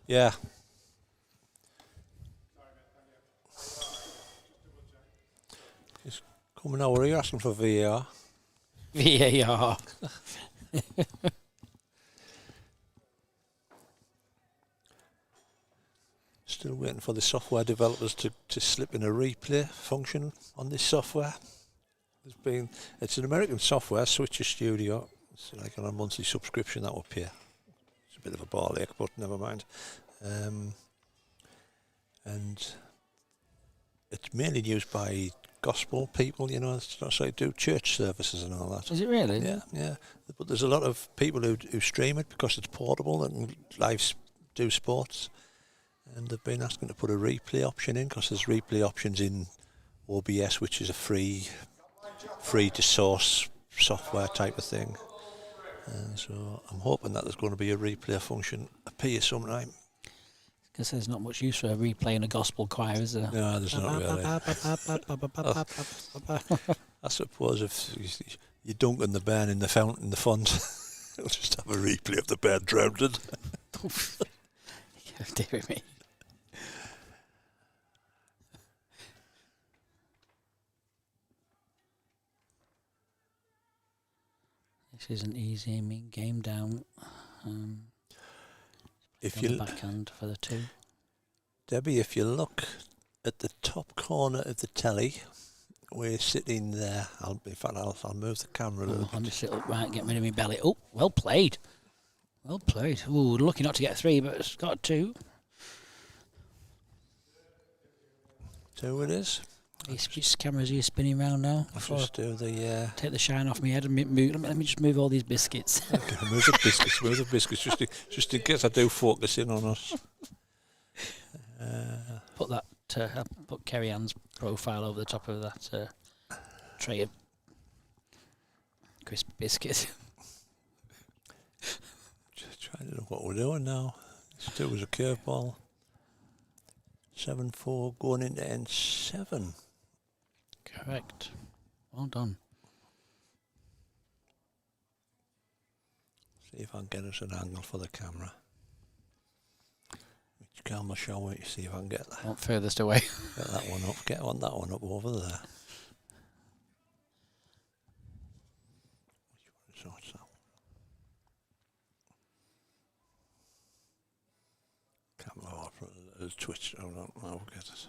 Yeah. He's coming over here asking for VAR. VAR. Still waiting for the software developers to slip in a replay function on this software. It's an American software, Switcher Studio. It's like on a monthly subscription that will pay. It's a bit of a ball ache, but never mind. And it's mainly used by gospel people, you know, so they do church services and all that. Is it really? Yeah, yeah. But there's a lot of people who stream it because it's portable and do sports. And they've been asking to put a replay option in because there's replay options in OBS, which is a free to source software type of thing. And so I'm hoping that there's going to be a replay function appear sometime. Because there's not much use for a replay in a gospel choir, is there? No, there's not really. I suppose if you're dunking the band in the fountain, the font, it'll just have a replay of the band drowned. Dear me. This isn't easy. I mean, game down. If on you the backhand for the 2. Debbie, if you look at the top corner of the telly, we're sitting there. I'll move the camera a little I'll bit. just sit upright, get rid of my belly. Oh, well played. Well played. Ooh, lucky not to get 3, but it's got 2. 2 it is. Which cameras are you spinning round now? I'll just do the... Take the shine off my head and move. Let me just move all these biscuits. Okay, move the biscuits, just in case I do focus in on us. Put that. Put Kerry Ann's profile over the top of that tray of crisp biscuits. Just trying to know what we're doing now. This 2 was a curveball. 7-4 going into N7. Correct. Well done. See if I can get us an angle for the camera. Which camera shall we see if I can get that? Not furthest away. Get that one up. Get that one up over there. Which one is that? Camera off. Twitch. Oh no, I'll get it.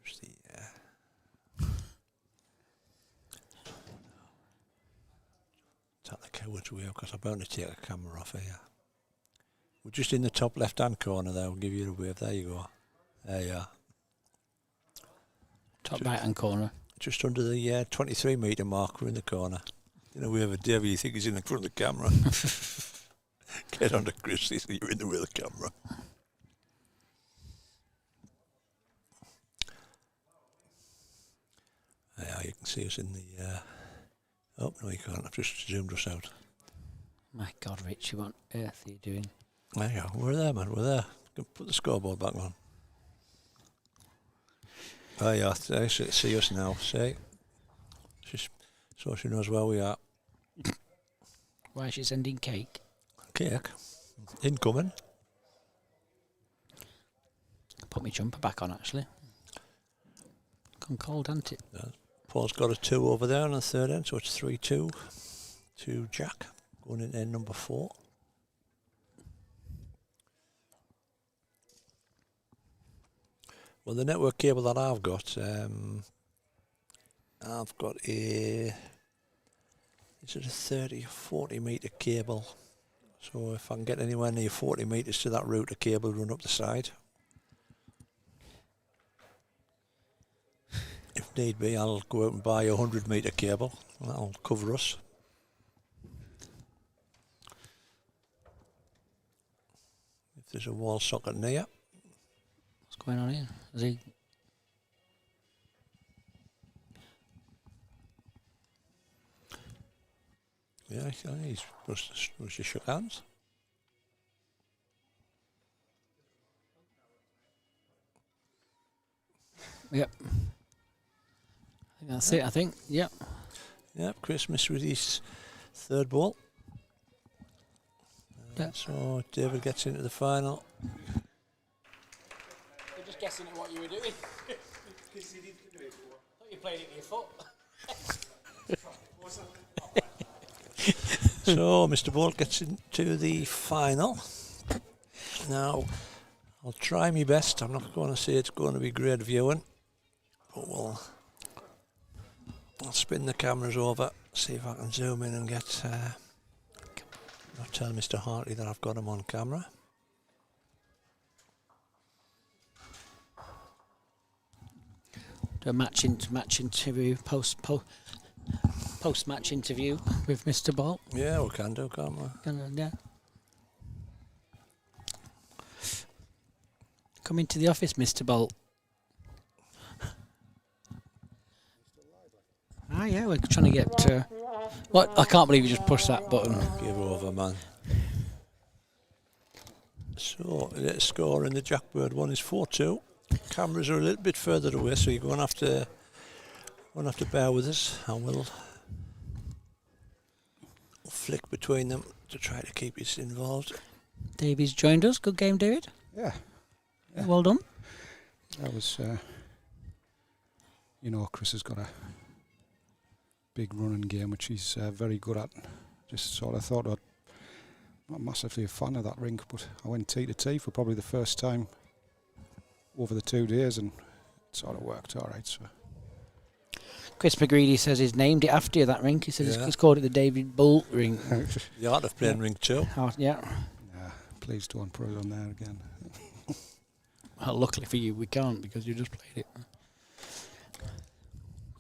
Use the take the coward's way because I'm bound to take a camera off here. We're just in the top left-hand corner there. We'll give you a wave. There you go. There you are. Top right-hand corner. Just under the 23 metre marker in the corner. You know, we have a Davy, you think he's in the front of the camera. Get on to Chris, so you're in the way of the camera. Yeah, you can see us in the... oh, no, you can't. I've just zoomed us out. My God, Rich, what on earth are you doing? There you go. We're there, man. We're there. Put the scoreboard back on. Oh, yeah. See us now. See? Just so she knows where we are. Why is she sending cake? Cake. Incoming. Put my jumper back on, actually. Gone cold, hasn't it? Yeah. Paul's got a 2 over there on the third end, so it's 3-2 to Jack. Going in end number 4. Well, the network cable that I've got a... Is it a 30 or 40 metre cable? So if I can get anywhere near 40 metres to that router cable, run up the side. If need be, I'll go out and buy a 100 metre cable. That'll cover us. If there's a wall socket near. What's going on here? Is he... Yeah, he's supposed to shook hands. Yep. That's it, I think. Yep. Yep, Chris missed with his third ball. Yeah. So David gets into the final. You're just guessing at what you were doing. Because you didn't do it before. I thought you played it with your foot. So Mr. Bolt gets into the final. Now, I'll try my best. I'm not going to say it's going to be great viewing, but I'll spin the cameras over, see if I can zoom in and get. I'll tell Mr. Hartley that I've got him on camera. Do a match interview, post match interview with Mr. Bolt. Yeah, we can do, can't we? Yeah. Come into the office, Mr. Bolt. Ah, yeah, we're trying to get. What? I can't believe you just pushed that button. Give over, man. So, the score in the Jackbird one is 4-2. Cameras are a little bit further away, so you're going to have to bear with us, and we'll flick between them to try to keep us involved. Davy's joined us. Good game, David. Yeah. Well done. That was, Chris has got a big running game, which he's very good at. Just sort of thought I'm not massively a fan of that rink, but I went tee to tee for probably the first time over the 2 days, and it sort of worked all right. So. Chris McGreedy says he's named it after you, that rink. He says he's called it the David Bolt rink. The art of playing ring too. Yeah. Please don't put it on there again. Well, luckily for you, we can't because you just played it.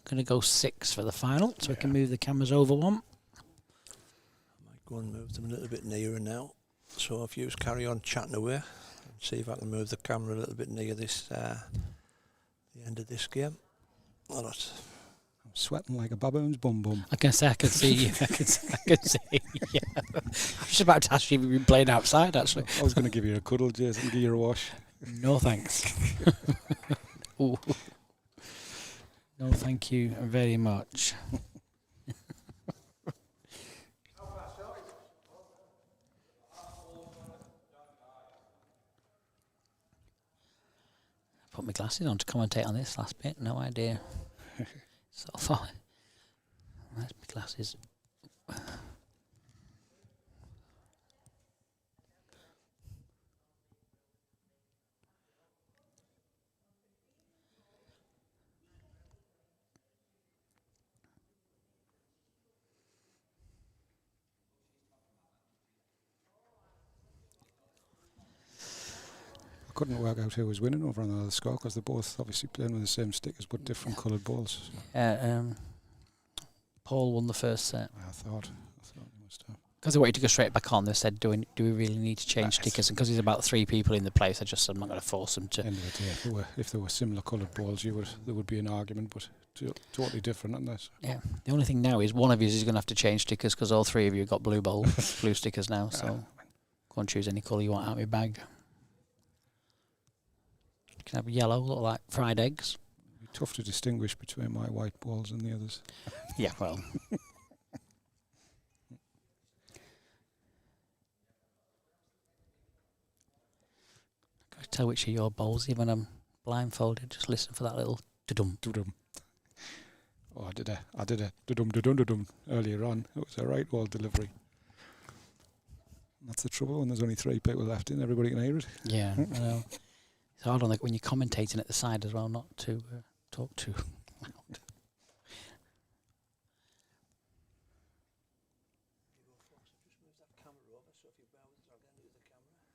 Going to go 6 for the final, so we can move the cameras over one. I might go and move them a little bit nearer now. So if you just carry on chatting away, and see if I can move the camera a little bit near this, the end of this game. All right. I'm sweating like a baboon's bum bum. I can say I can see you. I can see. Yeah. I was just about to ask you if you've been playing outside. Actually, I was going to give you a cuddle, Jason, give you a wash. No thanks. Ooh. No, thank you very much. Put my glasses on to commentate on this last bit. No idea. So far. Where's my glasses? I couldn't work out who was winning over on the score because they're both obviously playing with the same stickers but different coloured balls. Paul won the first set. I thought he must have. Because they wanted to go straight back on, they said, do we really need to change stickers? And because there's about 3 people in the place, I'm not going to force them to. End of the day, if there were similar coloured balls, there would be an argument, but totally different, aren't they? Yeah. The only thing now is one of you is going to have to change stickers because all 3 of you have got blue blue stickers now. So go and choose any colour you want out of your bag. You can have yellow, look like fried eggs. It'd be tough to distinguish between my white balls and the others. Yeah, well. I tell which are your bowls even when I'm blindfolded. Just listen for that little dum dum. Oh, I did a dum earlier on. It was a right wall delivery. That's the trouble when there's only 3 people left in. Everybody can hear it. Yeah, I know. It's hard on when you're commentating at the side as well, not to talk too loud.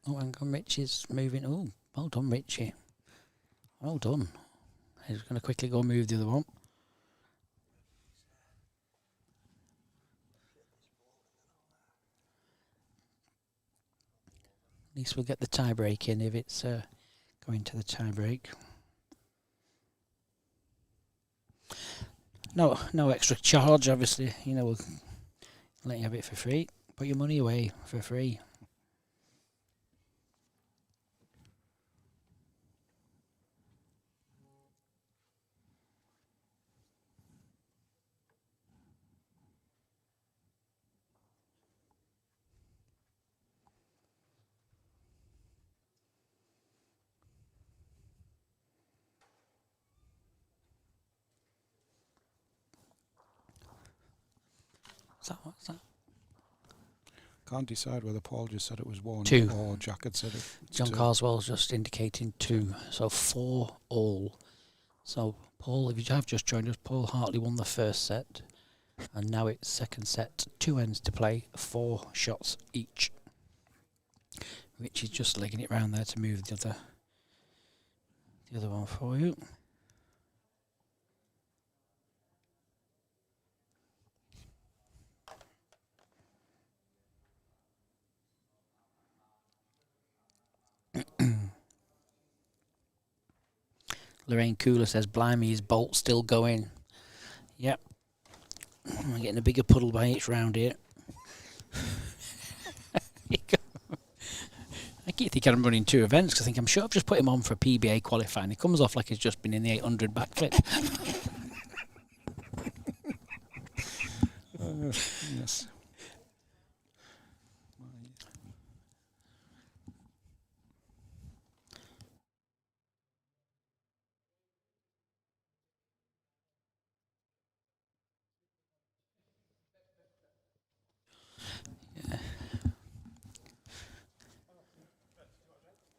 Oh, hang on, Rich is moving. Oh, well done, Richie. Well done. He's going to quickly go and move the other one. At least we'll get the tie break in if it's going to the tie break. No extra charge, obviously. We'll let you have it for free. Put your money away for free. What's that? Can't decide whether Paul just said it was 1 2. or Jack had said it. John 2. Carswell's just indicating 2. So 4 all. So Paul, if you have just joined us, Paul Hartley won the first set. And now it's second set. 2 ends to play. 4 shots each. Richie's just legging it round there to move the other one for you. Lorraine Cooler says, blimey, his bolt's still going. Yep. I'm getting a bigger puddle by each round here. I keep thinking I'm running 2 events because I think I'm sure I've just put him on for a PBA qualifier and he comes off like he's just been in the 800 backflip. Yes.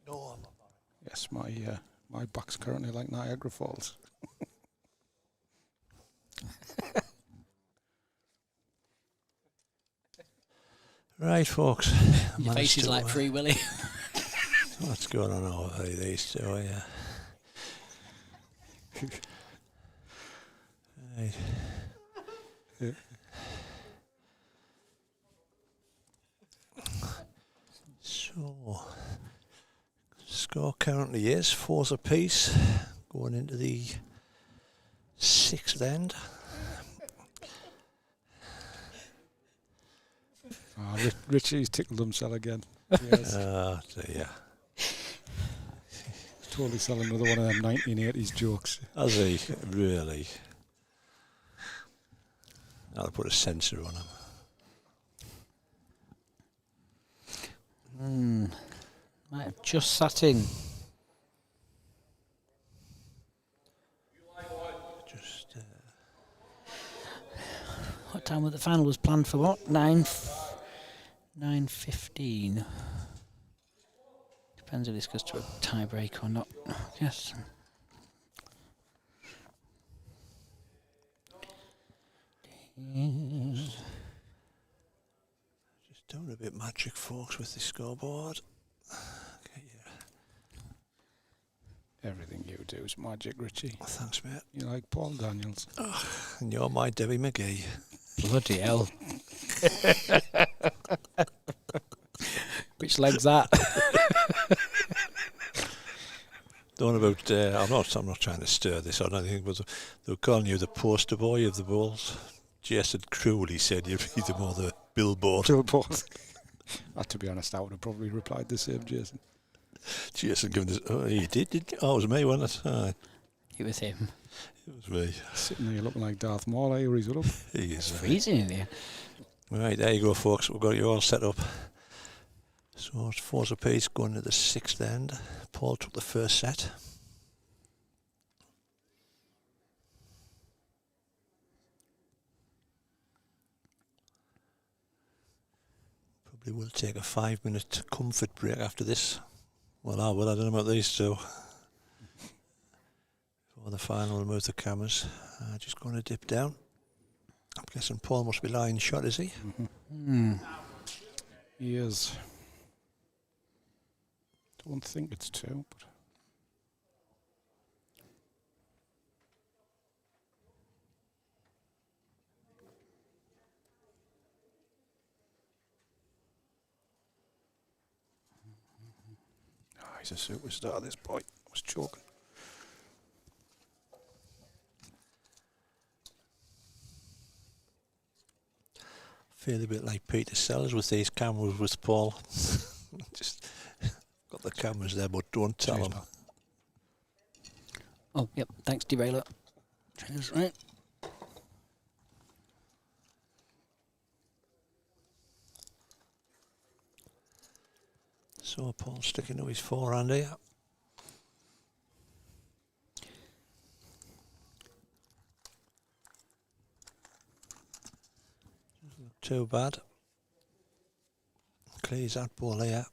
No, I'm not. Yes, my back's currently like Niagara Falls. Right, folks. Your face is like Free Willy. What's going on over here, these two, yeah. Right. Yeah. So, score currently is 4 apiece, going into the 6th end. Richie's tickled himself again. Yes. Dear. Totally selling another one of them 1980s jokes. Has he? Really? I'll put a sensor on him. Might have just sat in. Just, What time was the final was planned for? What? 9:15. Depends if this goes to a tie break or not. Yes. just doing a bit magic, folks, with the scoreboard. Okay, yeah. Everything you do is magic, Richie. Thanks, mate. You're like Paul Daniels. And you're my Debbie McGee. Bloody hell. Which leg's that? The one about, I'm not trying to stir this on anything, but they were calling you the poster boy of the Bulls. Jason cruelly said you'd be the more the billboard. Billboard. To be honest, I would have probably replied the same, Jason. Jason giving this, oh, you did you? Oh, it was me, wasn't it? Aye. It was him. It was me. Sitting there looking like Darth Maul, eh? He's up. He is. Freezing in here. Right, there you go, folks. We've got you all set up. So it's 4 apiece going to the 6th end. Paul took the first set. Probably will take a 5-minute comfort break after this. Well, I will. I don't know about these two. For the final, we'll move the cameras. Just going to dip down. I'm guessing Paul must be lying shot, is he? He is. Don't think it's 2, but he's a superstar, this boy. I was joking. Feel a bit like Peter Sellers with these cameras with Paul. Just got the cameras there, but don't tell Cheers, him. pal. Oh, yep. Thanks, Derailer. Cheers, right. So Paul sticking to his forehand here. Not too bad. Clears that ball here.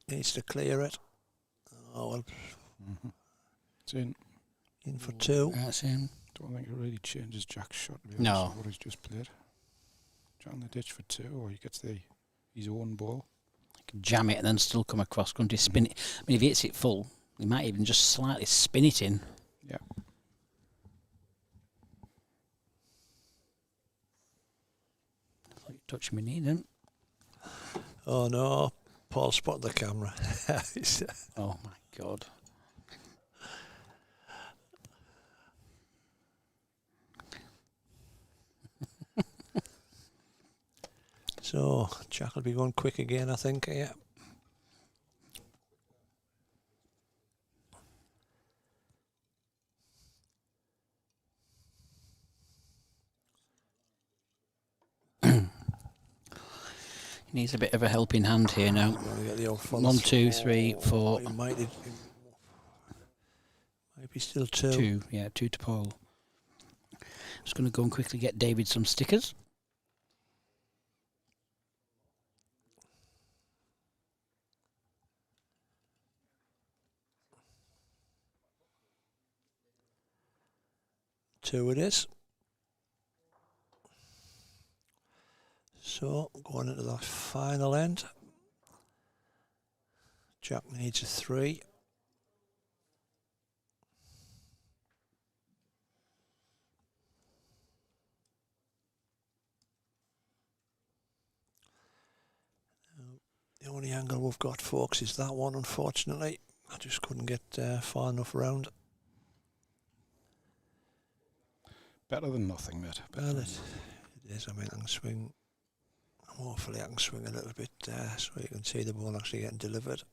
Needs to clear it. Oh, well, It's in. in for two. That's in. Don't think it really changes Jack's shot, to be No. honest with what he's just played. Jack in the ditch for two, or he gets his own ball. Can jam it and then still come across. Couldn't he spin it? I mean, if he hits it full, he might even just slightly spin it in. Yeah. I thought you touched my knee, didn't? Oh no, Paul spotted the camera. Oh my God. So Jack will be going quick again, I think. Yeah. He needs a bit of a helping hand here now. Gonna get the old fella. 1, 2, 3, 4. He might be still two. 2, yeah, 2 to Paul. Just going to go and quickly get David some stickers. Two it is. So going into the final end. Jack needs a 3. The only angle we've got, folks, is that one, unfortunately. I just couldn't get far enough around. Better than nothing, mate. Better Well, than it is. I mean, I can swing. Hopefully I can swing a little bit so you can see the ball actually getting delivered.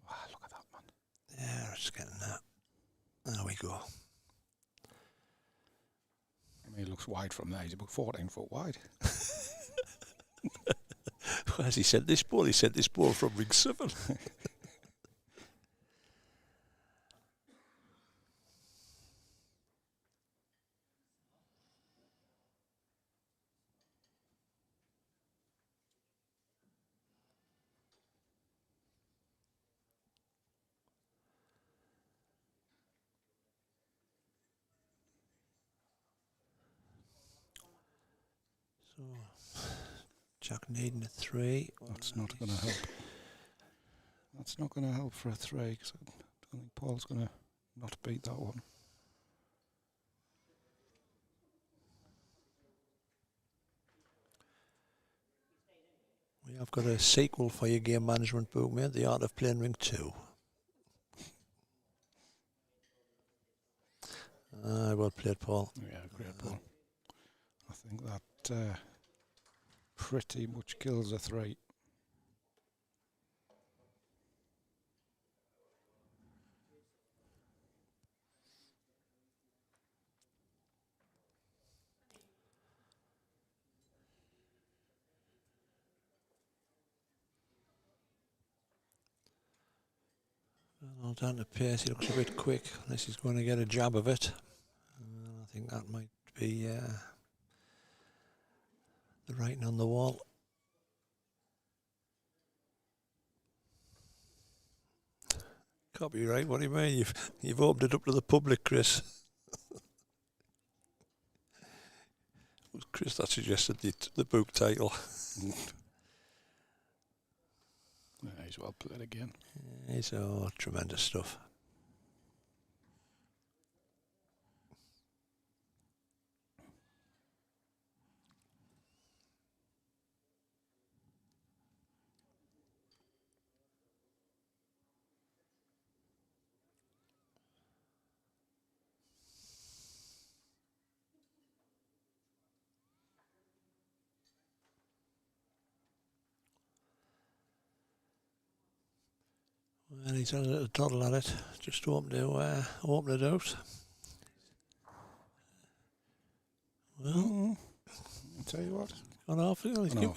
Wow, look at that, man. Yeah, it's getting that. There we go. I mean, he looks wide from there. He's about 14 foot wide. As he sent this ball? He sent this ball from ring 7. So, Jack needing a 3. That's not going to help. That's not going to help for a 3, because I don't think Paul's going to not beat that one. We have got a sequel for your game management book, mate. The Art of Playing Ring 2. Well played, Paul. Yeah, great ball. I think that pretty much kills a 3. Well, down to pace, he looks a bit quick, unless he's going to get a jab of it. I think that might be the writing on the wall. Copyright, what do you mean? You've opened it up to the public, Chris. It was Chris that suggested the book title. Yeah, he's well played again. It's tremendous stuff. Well, he's had a little toddle at it, just hoping to open it out. Well, I'll tell you what. gone off. No,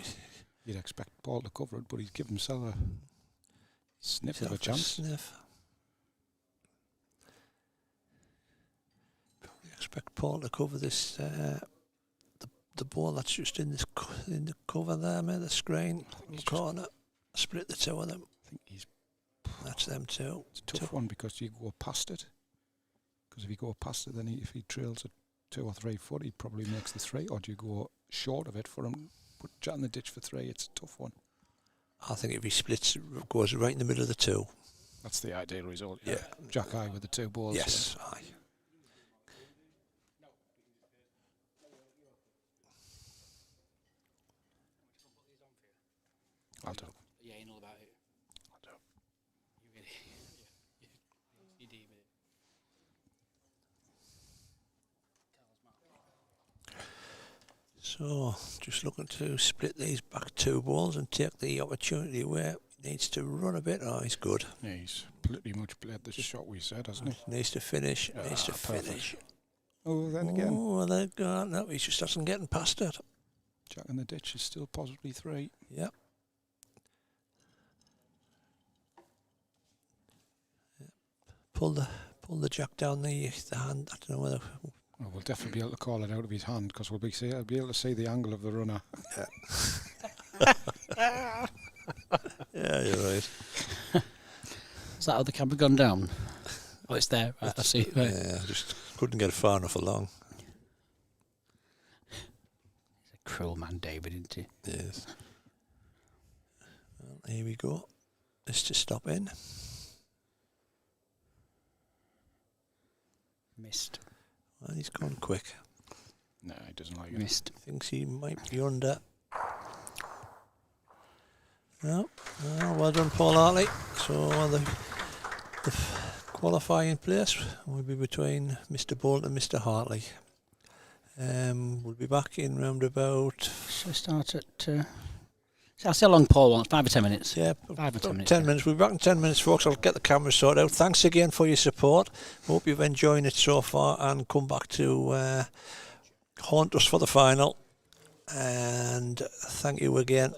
you'd expect Paul to cover it, but he's given himself a sniff of a chance. Sniff. We expect Paul to cover this the ball that's just in the cover there, mate, the screen, corner. Split the two of them. I think he's. That's them two. It's a tough one because you go past it. Because if you go past it, then if he trails at 2 or 3 foot, he probably makes the 3. Or do you go short of it for him, put Jack in the ditch for 3? It's a tough one. I think if he splits, goes right in the middle of the two. That's the ideal result. Yeah. Jack high with the 2 balls. Yes, aye. I'll do. Yeah, you know about it. I'll do. You really, you deem it. So, just looking to split these back 2 balls and take the opportunity where he needs to run a bit. Oh, he's good. Yeah, he's pretty much played the shot we said, hasn't he? Needs to finish. Needs to perfect. finish. Oh, then again. Oh, there you go. No, he just doesn't get past it. Jack in the ditch is still possibly 3. Yep. Pull the jack down the hand. I don't know whether. Well, we'll definitely be able to call it out of his hand because we'll be able to see the angle of the runner. Yeah. Yeah, you're right. Is that how the camera gone down? Oh, it's there. Right, I see. Right. Yeah, just couldn't get far enough along. He's a cruel man, David, isn't he? Yes. Well, here we go. This to stop in. Missed. Well, he's gone quick. No, he doesn't like it. Missed. Thinks he might be under. No. Oh, well done, Paul Hartley. So the qualifying place will be between Mr. Bolt and Mr. Hartley. We'll be back in round about. Shall we start at... So I'll see how long Paul wants. 5 or 10 minutes. Yeah, 5 or 10 minutes. 10 minutes. We'll be back in 10 minutes, folks. I'll get the camera sorted out. Thanks again for your support. Hope you've enjoyed it so far and come back to haunt us for the final. And thank you again